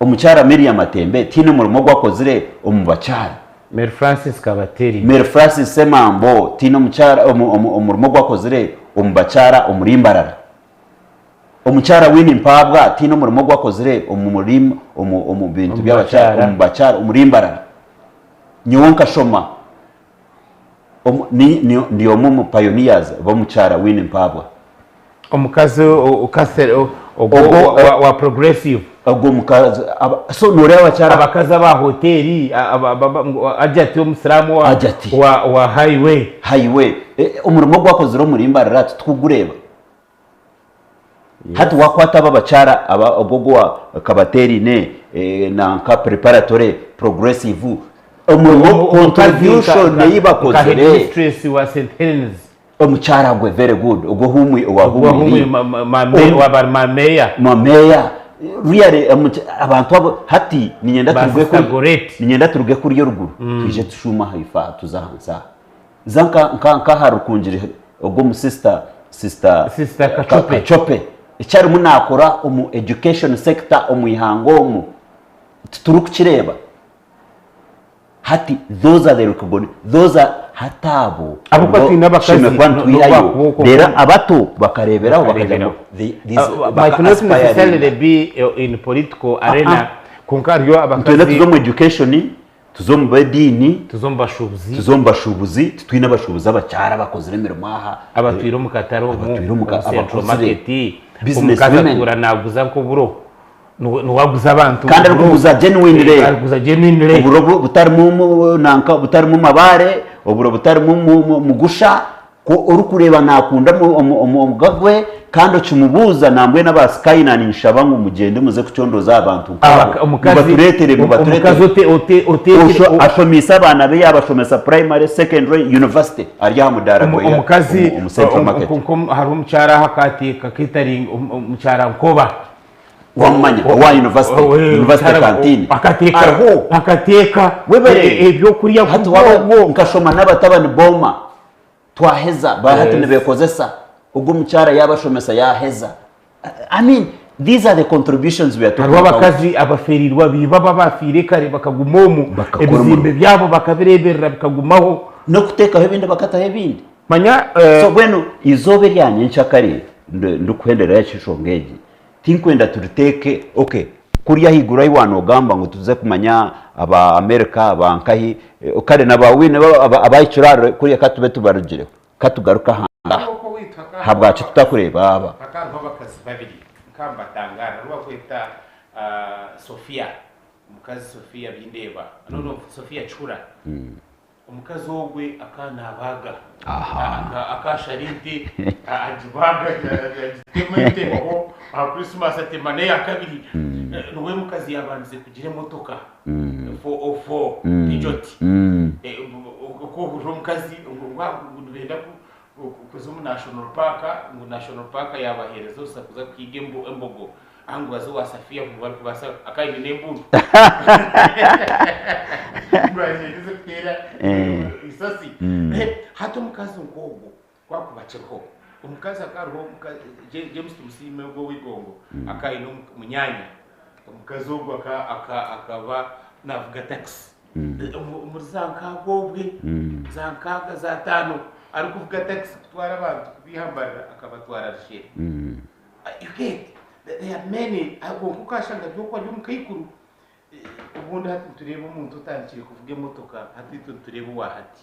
umucara Miriam Matembe tine mu rumo gwakozere umubacara Mary Francis Kabateri Mary Francis Semambo tine umucara umurumo gwakozere umubacara umurimbarara umucara wini mpabwa tine mu rumo gwakozere umurimbo bintu by'abacara umubacara umurimbarara nyonka shoma niyo mu pioneers bo mucara wini mpabwa omukazi ukasere wa progressive ubwo mukazi so noreba abacyara abakaza ba hoteli ajati umusilamu wa highway umurimo gwakoze ro muri mbarara twugureba hati wakwata babacyara ubwo kabateri ne na nka preparatory progressive umurimo contribution yibakoze stress wa St Helens umucyara gwe very good ubwo humwe mameya really abantu abo hati ninyenda turuge kuri yo ruguru tuje tushuma haifa tuzahanza zanka harukungire ubwo mu sister Kachope icyari munakora umu education sector umuyihango mu turukireba hati those are the recognition those are hatabo abuko twinabakazi rero abato bakareberaho bakajya but not necessarily be in political arena konkaryo abakazi tuzo mu education tuzo mu badini tuzo mbashubuzi twinabashubuza abacyara bakoze imirimo aha abatwiro mu kataro mu central market business women naguza ko buro nuwaguza abantu kandi arikuguza genuine uburo butari mu nanka butari mu mabare uburo butari mu gusha ko uri kureba nakunda mu gagwe kandi ukumubuza nambwe n'aba Skyna nishaba ngo mugende muze kucondoza abantu umukazi ashomisa abana be yabashomesa primary secondary university arya hamudara gwe umukazi hari umucyara hakatika catering umucyara nkoba wamanya wa university canteen akateka ebyo kuriya kubo nkashoma n'abatabani boma twaheza bahatene bekozesa ubwo mucyara yabashomesa yaheza I mean these are the contributions we are talking about abakazi abaferirwa bibaba bafire kare bakagumomu ebizimbe byabo bakabireberera bikagumaho no kuteka hebinde bakata hebinde manya so bueno izobe ryanye nchakari ndukwendera yacishongeje tinkwenda turuteke okay kuriya higura iwano gamba ngo tuze kumanya aba America abankahi kare nabawine abayicuraro kuriya katube tubarugire katugaruka handa habwacu tutakureba aba akabakazi babiri kambatangara ruba kwita Sofia umukazi Sofia bindeba none Sofia chura umukazi wogwe akana abaga akashariti ajibaga temete ho Christmas atemane ya kabiri nuwe mukazi yabanze kugire motoka 404 ijoti ko umukazi ngwabenda kuzumu national park yabaherezo sakuza kwige embogo angu bazo wasafia bari kubasa akayi nembuntu ngwaje kera isasi hato mukazi ngogo kwakubaceho umukazi akarho James Tusime go wigongo akayi no munyanya umukazi ogwa akaba navuga taxi umuzanka gobwe zankaga za tano ari kuvuga taxi kutwara abantu kubihambarira akabatwara rishe you get there are many akukashanga byo kwa byumukayikuru ubundi hati tureba umuntu utandikire kuvuga imotoka hati tureba wahati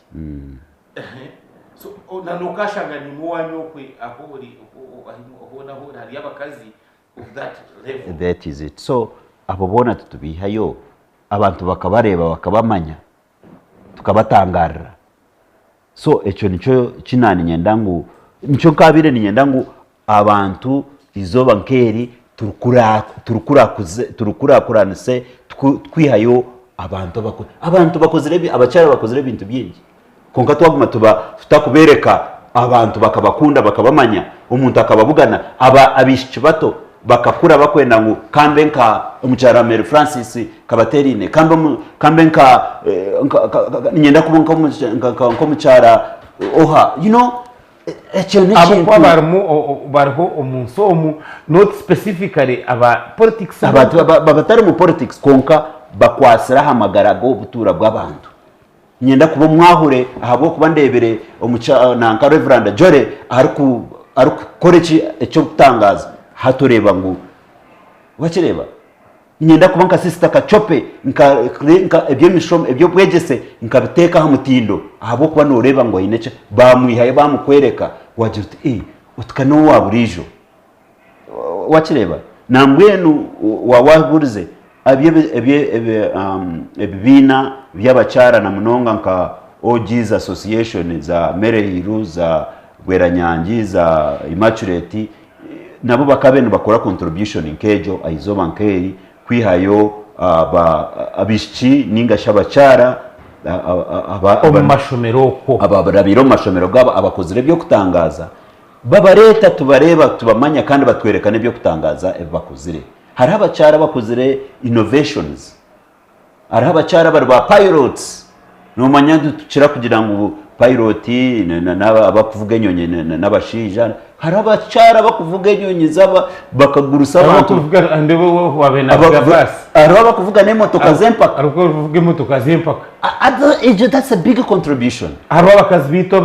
so nanukashanga ni muwanyokwe ahori aho hari abakazi of that level that is it so abo bona tutubihayo abantu bakabareba bakabamanya tukabatangarira so echo nicho kinani nyendangu nicho kabire nyendangu abantu izoba nkeri turukurakuranise twihayo abantu bakozere abacyara bakozere ibintu byingi konka twaguma tutakubereka abantu bakabakunda bakabamanya umuntu akababugana abishiki bato bakakura bakwenda ngo kambe nka umucyara Mary Francis Kabaterine kambe nka nyenda kubonka umucyara oha you know abo barho umunsomu not specifically aba politics babatari mu politics konka bakwasira hamagarago butura bw'abantu nyenda kuba mwahure ahabo kuba ndebere umucyana Reverend Jore ari koreki ecyo gutangaza hatureba ngo wakireba nyenda kuba nka sister Kachope nka ebyo mishom ebyo bwegese nkabiteka ha mutindo ahabo kuba noreba ngo inece bamwihaye bamukwereka wagira uti utkano waburijo wakireba nambwenu wawagurize ebibina by'abakyara na munonga nka OG's Association za Merehiru za Gweranyangi za Immaculate nabo bakabenu bakora contribution nkejo aizoba nkeri kwihayo abishiki ninga shabacyara abarabiro mashomero gabo abakozire byo kutangaza babareta tubareba tubamanya kandi batwerekane byo kutangaza bakozire hari abacyara bakozire innovations hari abacyara bari ba pilots no manya dukira kugira ngo piloti n'abakuvuga enyonyi n'abashija hari abacyara bakuvuga enyonyi zaba bakagurusa abantu bakuvuga ndebo wabena basi hari abakuvuga n'imotoka z'empaka ari kuvuga imotoka z'empaka that's a big contribution hari abakazi bito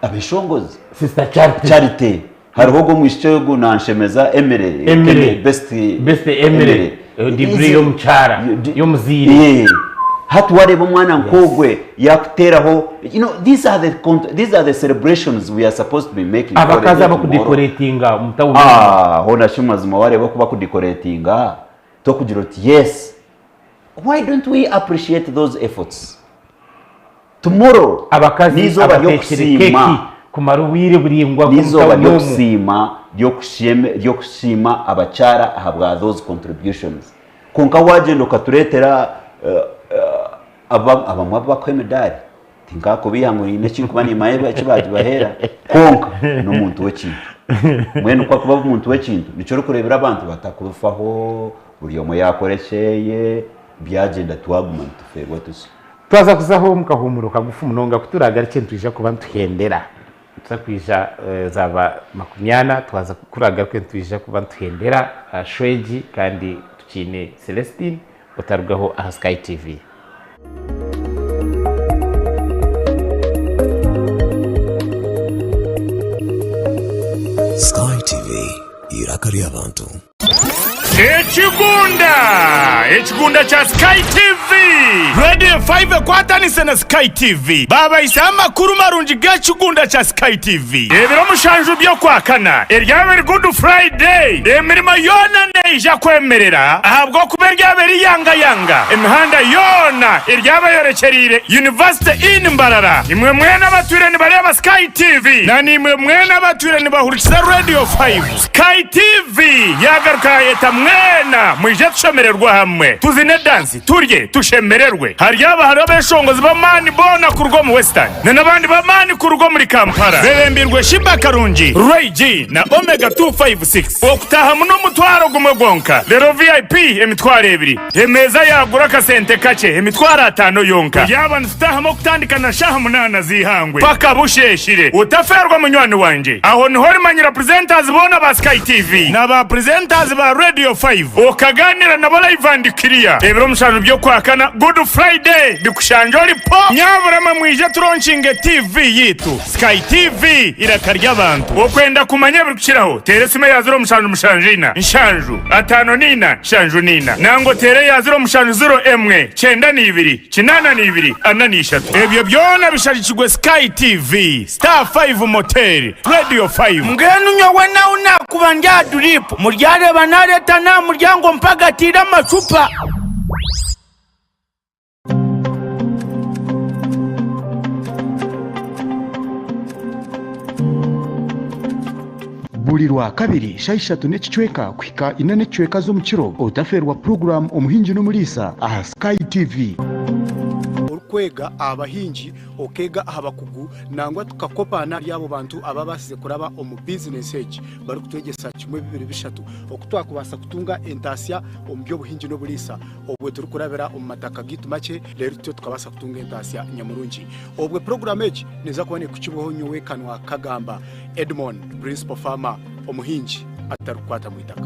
abeshongozi sister charity hariho go mwishego nanshemeza emere best emere degree yo mchara yo muzire hatu wareba umwana nkogwe yakuteraho these are the celebrations we are supposed to be making abakaza bakudecoratinga mutawundi hona shumazima wareba kuba kudecoratinga to kugira uti yes why don't we appreciate those efforts tomorrow abakazi nizo bayokusima kumaruwire buringwa nizo bayokusima byo kushima abacyara ahabwa those contributions konka wagendo katuretera abamwa bakwemedari tingako bihanguri n'iki kuba ni mayeba kibaje bahera konka n'umuntu w'ekintu mwene uko kuba umuntu w'ekintu nico ro kurebera abantu batakufaho buri omo yakorekeye byagenda twaguma tuferwa tusi twaza kuzaho mukahumuruka gufu munonga kuturaga ikintu tuje kuba tuhendera tsakwija zaba makumyana twaza kuraga ikintu tuje kuba tuhendera shweji kandi tukine Celestine utargaho aha Sky TV. Sky TV irakari abantu. Ekigunda cha Sky TV Radio 5 kwatanise na Sky TV baba isa amakuru marungi g'ekigunda cha Sky TV ebiro mushanju byo kwakana eryabere Good Friday emirimo yona neija kwemerera ahabwo kuberyabere yanga emihanda yona eryaba yorekerire University in Mbarara imwe mwena abaturene bareba Sky TV na nimwe mwena abaturene bahurikiza Radio 5 Sky TV yagaruka yeta mwena mwije tushemererwa hamwe tuzine dance turye tushemererwe hari abeshongozi bamani bona kurwo mu Western n'abandi bamani kurwo muri Kampala berembirwe Shiba Karungi Ray G na Omega 256 okutaha muno mutwaro gumogonka rero VIP emitwaro ebiri emeza yagura kasente kace emitwaro 5 yonka yabantu tutahamo kutandika na shaha munana zihangwe paka busheshire utaferwa munywani wanje aho niho rimanyira presenters bona ba Sky TV na ba presenters ba Radio 5 okaganira na bola ivandikiriya ebiro mushanu byo kwakana Good Friday bikushanjori po nyaburama mwije turonchinge TV yitu Sky TV irakarya abantu okwenda kumanya bikukiraho teresime ya 0 mushanu mushanjina nshanju 5 nina nshanju nina nango tere ya 0 mushanu 0 emwe 9 ni 2 8 ni 2 4 ni 3 ebyo byona bishajikigwe Sky TV Star 5 Motel Radio 5 mgenu nyowe na unakubanja drip muryare banareta na muryango mpaga tira machupa buri rwa kabiri shayishatu n'ekicweka kwika ina n'ekicweka zo mukiro otaferwa program omuhingi n'umulisa aha Sky TV kwega abahingi okega abakugu nangwa tukakopana byabo bantu ababasize kuraba omu business age bari kutwegesa kimwe 2 okutwakubasa kutunga entasya omu byo buhingi no bulisa obwe turi kurabera omu mataka gitu make rero tyo tukabasa kutunga entasya nyamurungi obwe program age neza kubone kukiboho nyowe kanwa kagamba Edmond principal farmer omuhingi atarukwata mu itaka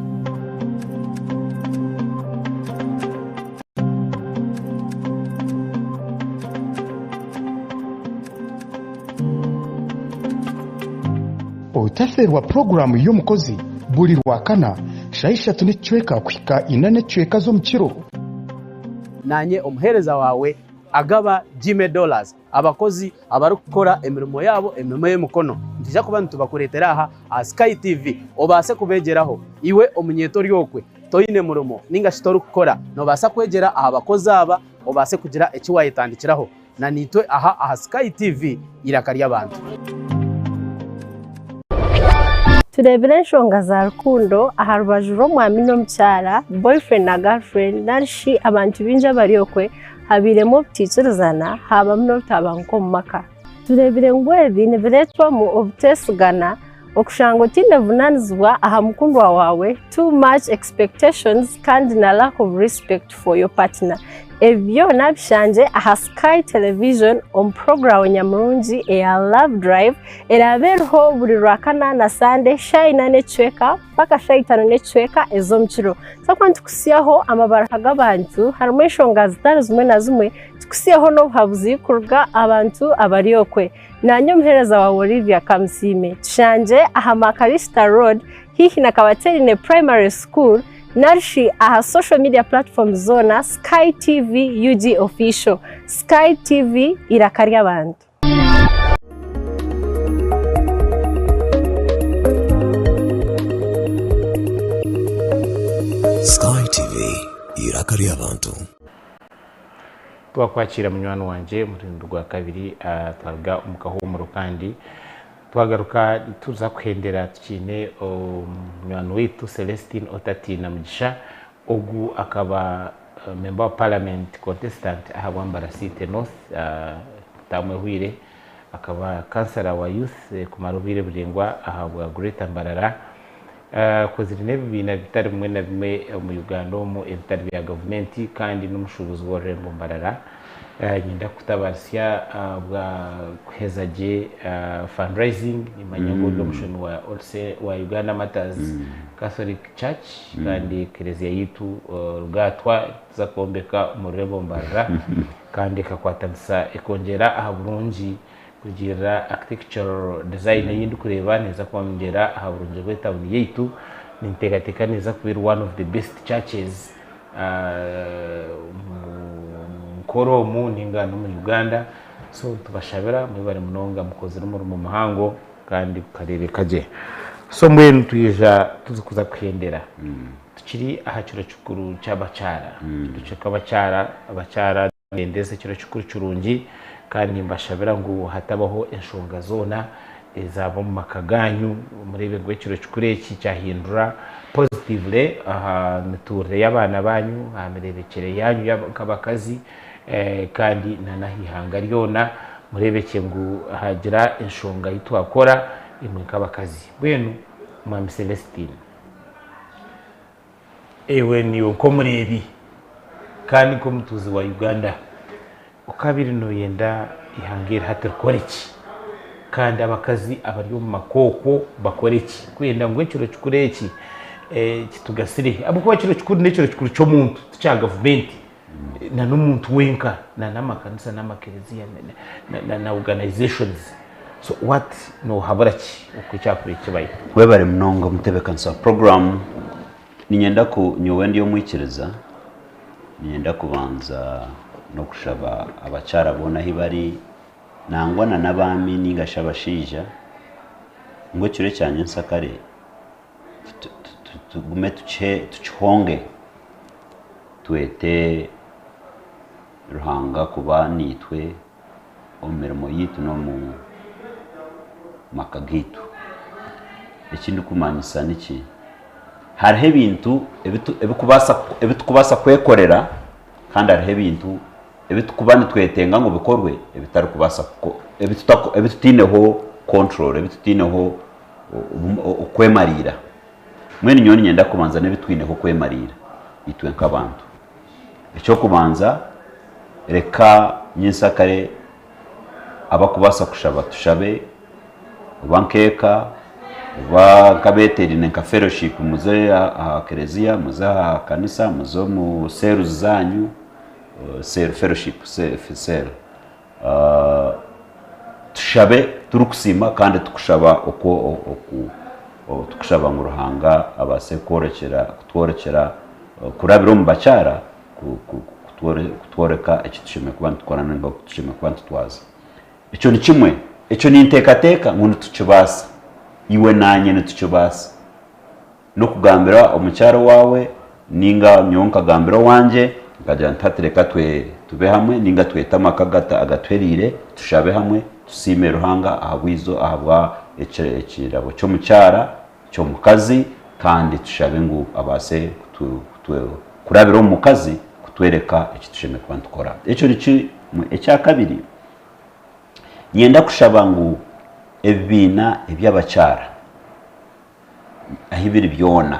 otaferwa program y'omukozi buri rwakana shayishatu n'ekicweka kwika ina n'ekicweka zo mukiro nanye omuhereza wawe agaba $10 abakozi abari gukora emirimo yabo emirimo y'emukono tujya kuba tubakuretera aha Sky TV obase kubegeraho iwe omunyetori yokwe toyine murumo ninga shitori gukora no basa kwegera aha bakozi aba obase kugira ekiwayitandikiraho na nitwe aha Sky TV irakarya abantu turebere enshonga za rukundo aha rubaju rw'omwami n'omukyara boyfriend na girlfriend narishi abantu binja bariokwe habiremo obutikirizana habamu n'obutabanguka omu maka turebere ngu ebi nibireetwamu obuteesigana okushanga otinevunanizibwa aha mukundwa wawe too much expectations kandi na lack of respect for your partner ebyo nabishanje aha Sky Television omu program nyamurungi eya Love Drive erabereho buri Rwakana na Sunday shayina n'ecweka paka shayitano n'ecweka ez'omukiro sakwa ntukusiyaho amabaraka g'abantu harimu enshonga zitari zimwe na zimwe tukusiyaho n'obuhabuzi kuruga abantu abariokwe nanyo muhereza wa Olivia Kamsime tushanje aha Makarista Road hihi na Kabaterine Primary School narishi aha social media platform zona Sky TV UG official Sky TV irakarya abantu Sky TV irakarya abantu twakwakira munywano wanje murindu rwa kabiri twaga umukahumuro kandi twagaruka tuza kuhendera tukine munywano witu Celestine Otatina Mugisha ogu akaba member of parliament contestant aha Bwambara City North tamwe hwire akaba kansara wa youth ku marubire burengwa aha bwa Greater Mbarara kozirine bibina bitari mwe na bimwe mu Uganda mu ebitari bya government kandi n'umushubuzi wa Rembo Mbarara nyinda kutabarsya bwa kuhezaje fundraising imanyango n'umushoni wa Uganda Matters Catholic Church kandi kerezia yitu rugatwa za kombeka mu Rembo Mbarara kandi kakwatanisa ekongera aha Burungi kugira architectural design yindi kureba neza kwongera aha Burungi gwetawuni yitu nintegateka neza kubira one of the best churches koro mu ningano mu Uganda so tubashabira muri bari munonga mukoze no mu mahango kandi karere kaje so mwenu tuyija tuzikuza kuhendera tukiri aha kiro cyukuru cy'abacara duceka abacara ndendeze kiro cyukuru cyurungi kandi mbashabira ngo hatabaho enshonga zona ezabo mu makaganyu murebe ngo kiro cyukureki cyahindura positively aha miture y'abana banyu amerebekere yanyu y'abakazi kandi nanahihanga ryona murebeke ngo hagira enshonga yitwakora imwe kabakazi bwenu mwami Celestine ewe niyo ko murebi kandi ko mutuzi wa Uganda ukabiri no yenda ihangira haterkoreki kandi abakazi abari mu makoko bakoreki kwenda ngo ekiro cyukureki kitugasire abo kuba kiro cyukuru n'ekiro cyukuru cyo muntu cya government na n'umuntu wenka na namakanisa n'amakereziya na organizations so what no habaraki ukucyakuri kibaye we bari mnongo mutebekansa program ninyenda ku nyowendi yo mwikireza ninyenda kubanza no kushaba abacara bona hibari nangwana nabami ningashabashija ngo kire cyanye nsakare tugume tuchonge twete ruhanga kuba nitwe omerimo yitu no mu makagitu ikindi kumanyisa niki hariho ibintu ebitukubasa kwekorera kandi hariho ibintu ebitukubani twetenga ngo bikorwe ebitari kubasa ebitutineho control ebitutineho okwemarira mwene nyoni nyenda kubanza nebitwineho kwemarira itwe nk'abantu icyo kubanza reka nyinsakare abakubasa kushaba tushabe bankeka bakabeterine nka fellowship muze kereziya muze kanisa muze mu seru zanyu fellowship tushabe turukusima kandi tukushaba tukushaba mu ruhanga abase kutworekera kurabiro mu bacara kutworeka icyo tushime kuba tukorana ngo tushime kuba tutwaza icyo ni kimwe Echo ni ntekateka ngo tucubasa iwe nanye tucubasa no kugambira omucyaro wawe ninga nyonka gambira wanje ngajya ntatereka tube hamwe ninga tweta makagata agatwerire tushabe hamwe tusime ruhanga ahabwizo ahabwa ekirabo cyo mucyara cyo mukazi kandi tushabe ngo abase kurabira umukazi kutwereka ekitusheme kwantukora echo richi ecya kabiri nyenda kushaba ngo ebina ebyabacyara ahibiri byona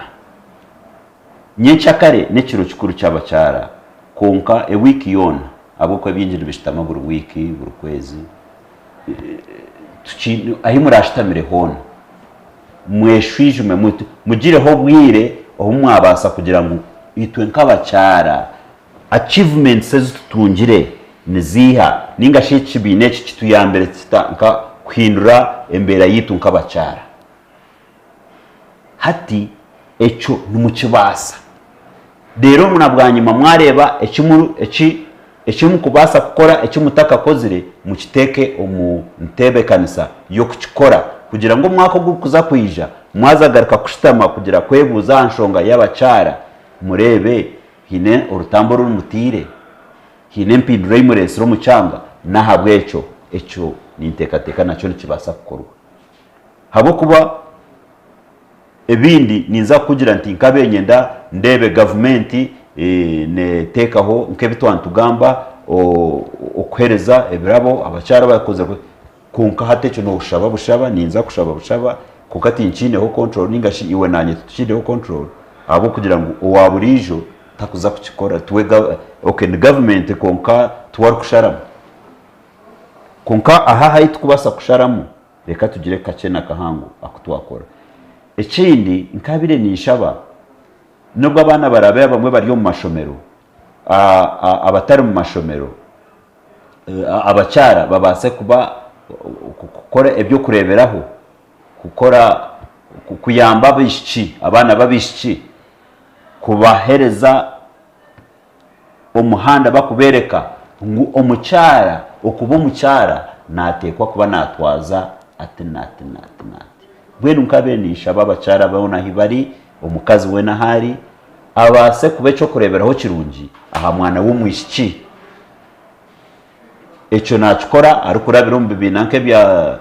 nyenchakare nekiro kikuru cyabacyara konka wiki yona abo ko byinjira bishitama buri wiki buri kwezi ahimurashitamire hona mweshwijume mugire ho bwire aho mwabasa kugira ngo itwe nkabacyara achievements zitungire niziha ninga shikibine kitu yambere nka kwindura embera yitu nkabacyara hati echo numukibasa rero munabwanyuma mwareba ekimu kubasa gukora ekimutaka kozire mukiteke ntebe kanisa yo kukikora kugira ngo mwako gukuza kwija mwazagaruka kushitama kugira kwebuza anshonga y'abacyara murebe hine urutambo rumutire hine mpindura y'umurensiro mucyanga nahabwe echo ni ntekateka nacyo nikibasa gukorwa habo kuba ebindi ninza kugira nti nkabenyenda ndebe government ne tekaho nkebitwantu gamba okwereza ebirabo abacyara bakoze kunka hatecho no bushaba ninza kushaba bushaba kukati nchineho control ningashi iwe nanye tuchineho control abo kugira ngo owaburijo takuza kukikora tuwega okay the government konka tuwar kusharamu konka aha hayi tukubasa kusharamu reka tugire kace na kahangu akutwakora ekindi nkabire nishaba nubwo abana barabe bamwe bari mu mashomero abatari mu mashomero abacyara babase kuba gukora ebyo kureberaho gukora kuyamba bishiki abana babishiki kubahereza umuhanda bakubereka ngo omucyara okuba omucyara natekwa kuba natwaza ati bwenu nkabenisha babacyara babona hibari omukazi we nahari abase kubecho kureberaho kirungi aha mwana w'umwishiki echo nakikora ari kurabira mu bibinanke bya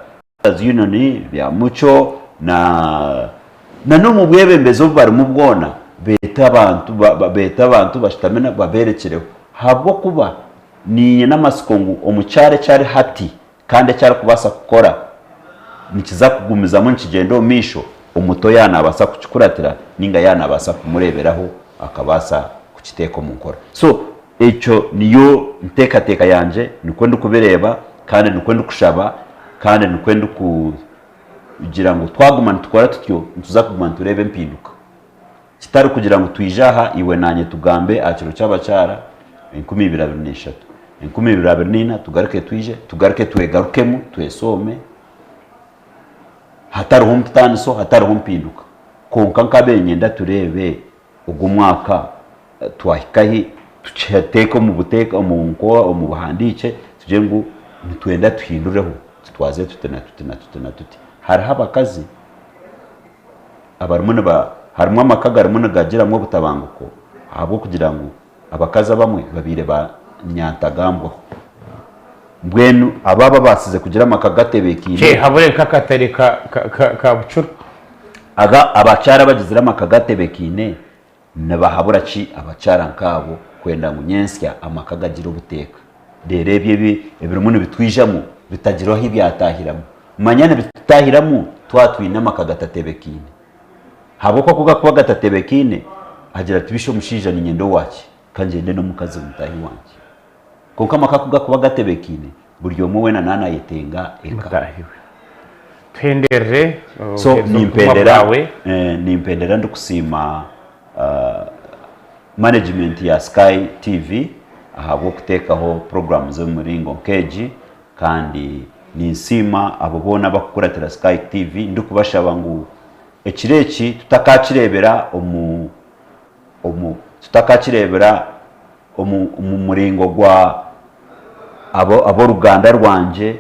union bya muco na no mu bwebembezo bari mu bwona beta abantu bashitamena baberekereho habwo kuba ni n'amasikongu omucyare cyari hati kandi cyari kubasa gukora nikiza kugumizamo nkigendo misho umuto yana abasa kukikuratira ninga yana abasa kumureberaho akabasa kukiteko mu nkora so echo niyo ntekateka yanje nikwenda kubireba kandi nikwenda kushaba kandi nikwenda kugira ngo twagumana tukora tutyo tuza kugumana turebe mpinduka kitari kugira ngo tuijaha iwe nanye tugambe akiro cy'abacyara 2023 2024 tugaruke twije tugaruke twegarukemo twesome hatari humtaniso hatari humpinduka konka nkabenyenda turebe ubwo mwaka twahikahi tucheteko mu buteka mu buhandike tuje ngo nitwenda tuhindureho twaze tutena hari abakazi abarumuna harimo amakagarimo gagiramwe butabanguko abo kugira ngo abakaza bamwe babire ba nyantagambo mbwenu ababa basize kugira amakagatebekine habureka katari ka bucuru abacyara bagizira amakagatebekine nabahabura ki abacyara nkabo kwenda ngo nyensya amakagagira ubuteka derebye ebirumunu bitwijamo bitagiraho ibyatahiramo manyane bitahiramo twatwina amakagatatebekine habo ko kuga kuba gatatebekine agira ati bisho mushija ni nyendo waki kanjende no mukazi mutahi wanje konka makakuga kuba gatebekine buryo muwe na nana yetenga eka tendere so nimpendera ndukusima management ya Sky TV ahabo kutekaho program zo muringo keji kandi ninsima abobona bakukuratira Sky TV ndukubashaba ngo ekireki tutakakirebera tutakakirebera muringo gwa abo ruganda rwanje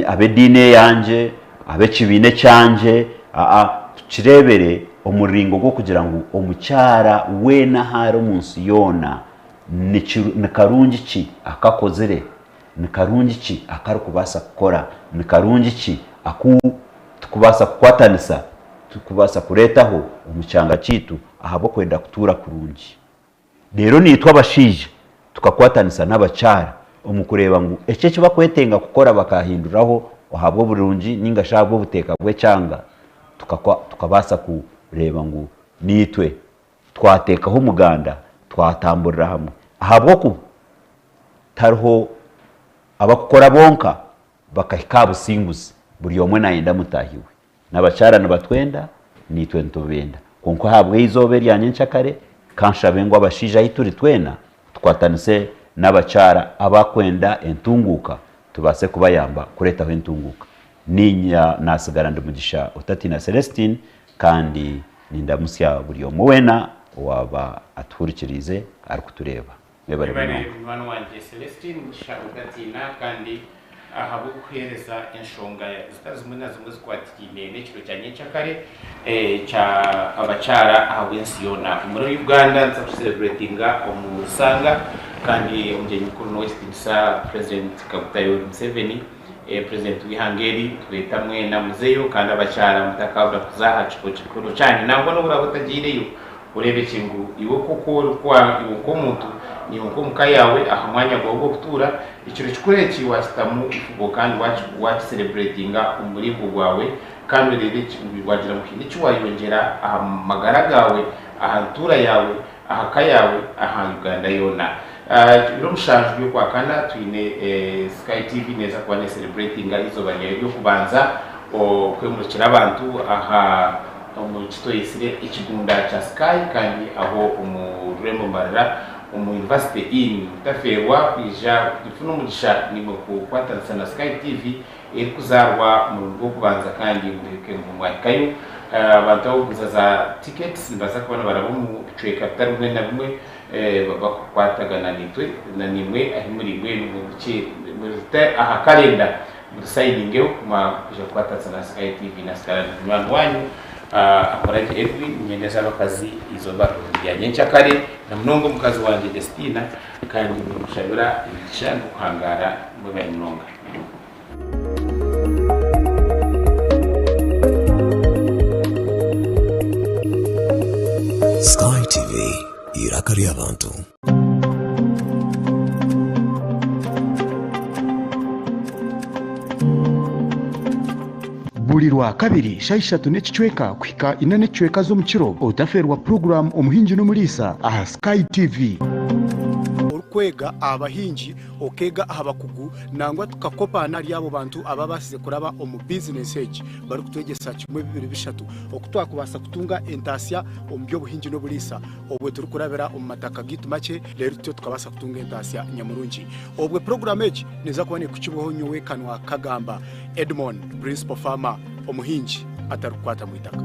abedine yanje abekibine cyanje tukirebere umuringo gwo kugira ngo omucyara we na haro munsi yona ni karungi ki akakozere ni karungi ki akarukubasa gukora ni karungi ki tukubasa kukwatanisa tukubasa kuretaho umucyanga kitu ahabo kwenda kutura kurungi rero nitwa abashije tukakwatanisa n'abacyara umukureba ngo ece kiba kwetenga gukora bakahinduraho ohabwo burungi ningashabwo buteka bwe cyanga tukabasa kureba ngo nitwe twatekaho umuganda twatamburira hamwe ahabwo ku tarho abakora bonka bakahika businguzi buri yomwe nayenda mutahiwe n'abacyara n'abatwenda nitwe ntubenda konko habwe izobe ryanye nshakare kanshabengo abashija hituri twena twatanise n'abacyara abakwenda entunguka tubase kubayamba kuretaho entunguka ninya nasigara ndumugisha utati na Celestine kandi nindamusya buri yomwe wena waba aturikirize ari kutureba bari mwana wanje Celestine sharugatina kandi ahabo kwereza enshonga zitazimwe nazimwe zikwatikine n'ekiro cyanye cyakare cha abacyara ahawensiyona muri Uganda nza celebratinga omusanga kandi umjenyi mukuru no Westminster President Kabutayo Museveni President w'Ihangeri twetamwe na muzeyo kandi abacyara mutakabura kuzaha kikuru cyane nangwa no burabutagireyo urebe kingu iwo koko kwa iwo muntu ni uko mukayawe ahamwanya gwo kutura ikiro kikureki wasitamu ifugo kandi watch celebratinga umurimbo gwawe kandi rebe wagira mukindi cyuwayongera ahamagara ahantura yawe ahakayawe aha Uganda yona biro mushanjwe kwa kana twine SkyTV neza kwa ne celebratinga izo banye yo kubanza kwemurikira abantu aha omukito yisire ikigunda cha Sky kandi aho umurembo marara University in taferwa kwija ifuno mugisha nimo kukwatana na SkyTV kuzarwa mu rugo kubanza kandi mureke mu mwakayo abantu kuzaza tickets mbaza kubona barabo mu treka tarumwe na bimwe bakwatagana nitwe na nimwe ahimuri mwe mu bice muri aha kalenda musayininge kuma kuja kwatana na SkyTV na SkyTvLivetsream wanyu Akoragye Ekyabakazi izo barujyanye cyakare na mnongo mukazi wanje Celestine kandi mushabira ibishanga kuhangara mu banonga SkyTV irakari abantu. buri rwa kabiri shayishatu n'ekicweka kwika ina n'ekicweka z'omukiro otaferwa program omuhingi n'omulisa aha SkyTV kwega abahingi okega abakugu nangwa tukakopana ryabo bantu ababasize kuraba omu business age bari kutwegesa kimwe bibiri bishatu okutwakubasa kutunga entasya omu byobuhingi n'obulisa obwe turi kurabira omu mataka gitu make rero tyo tukabasa kutunga entasya nyamurungi obwe program age neza kubone kukiboho nyowe kanwa kagamba Edmond principal farmer omuhingi atarukwata mu itaka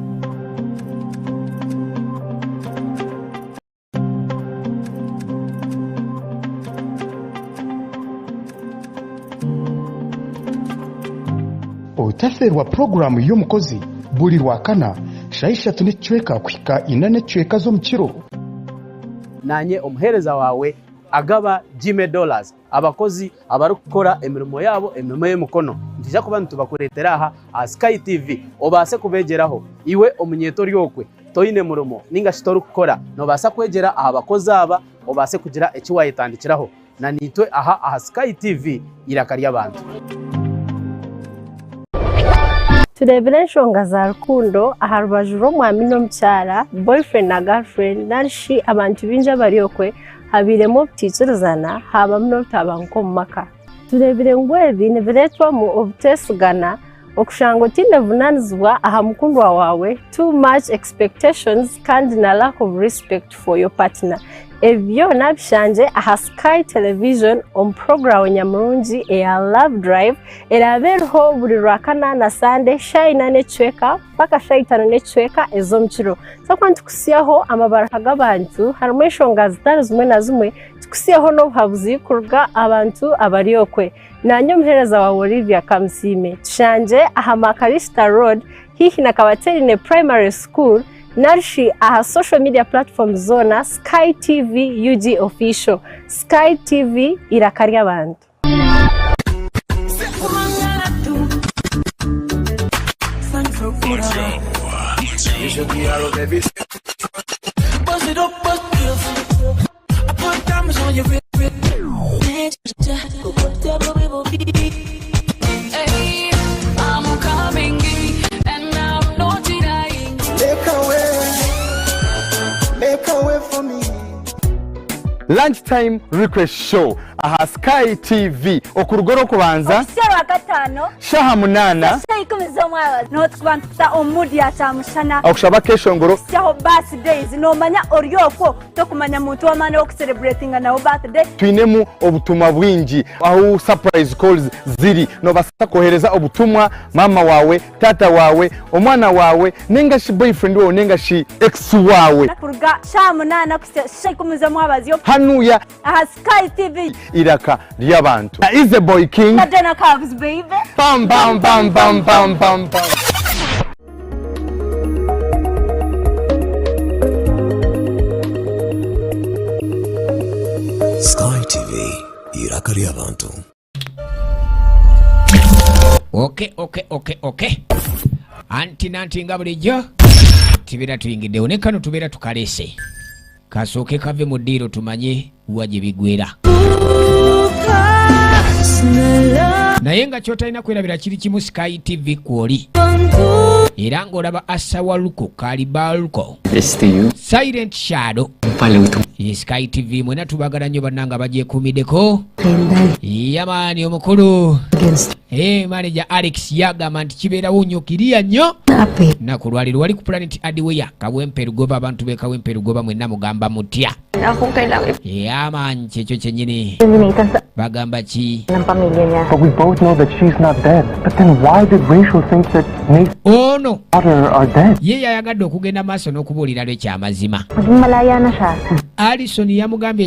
otaferwa program y'omukozi buri rwa kana shayishatu n'ekicweka kwika ina n'ekicweka z'omukiro nanye omuhereza wawe agaba $10 abakozi abari gukora emirimo yabo emirimo y'umukono ndija kuba ntubakuretera aha SkyTV obase kubegeraho iwe omunyeto ryokwe toyine murumo ninga shitoru gukora no basa kwegera aha bakozi aba obase kugira ekiwayitandikiraho na nitwe aha SkyTV irakari y'abantu turebere enshonga za rukundo aha rubaju rw'omwami n'omukyara boyfriend na girlfriend narishi abantu binja bariokwe habiremo butikirizana habamu n'obutabanguka omu maka turebere ngu ebi nibiretwamu obutesigana okushanga otinevunanizibwa aha mukundwa wawe too much expectations kandi na lack of respect for your partner ebyo nabishanje aha Sky Television on program nyamurungi eya Love Drive erabereho buri rwakana na Sunday shayina necweka paka shayitano necweka ezomukiro so kwantu kusiyaho amabaraka g'abantu harimo eshonga zitari zimwe na zimwe tukusiyaho no buhabuzi kurga abantu abariyokwe nanyo mhereza wa Olivia Kamsime tushanje aha Makarista Road hihi na Kabaterine Primary School Narshi aha social media platform zona Sky TV UG official Sky TV irakari abantu Lunchtime request show aha Sky TV okurugoro kubanza Sera gatano shaha munana Shay kumizo mwawa no twanta omudi ya tamushana akushaba keshongoro Syaho birthdays no manya oryoko to kumanya muntu wamane wo celebrating na birthday twinemu obutumwa bwingi aho surprise calls ziri no basa kohereza obutumwa mama wawe tata wawe omwana wawe nengashi boyfriend wawe nengashi ex wawe nakuruga shaha munana Shay kumizo mwawa zyo hanuya aha Sky TV iraka lyabantu is the boy king Nadena Cavs baby bam bam bam bam bam bam bam Sky TV iraka lyabantu. Okay. Anti nanti nga bulijjo tibera tuyingidde onekano tubera tukalese kasooke kave mu ddiiro tumanye waje bigwera naye nga kyotalina kwerabira kiri kimu Sky TV kwoli era ng'olaba asawaluko kalibaluko silent shadow Sky TV mwena tubagala nnyo bannanga bagyekuumiddeko yamaani omukulu manager Alex yagamba nti kibeerawo nnyo kiriya nnyo naku lwaliro wali ku Planet Adweya kawempe lugoba abantu be kawempe lugoba mwenna mugamba mutya yamaani kyekyo kyennyini bagamba ki But we both know that she's not dead. But then why did Rachel think that Nate's daughter are dead? ye yayagadde okugenda maaso n'okubuulira lwe kyamazima Alison yamugambye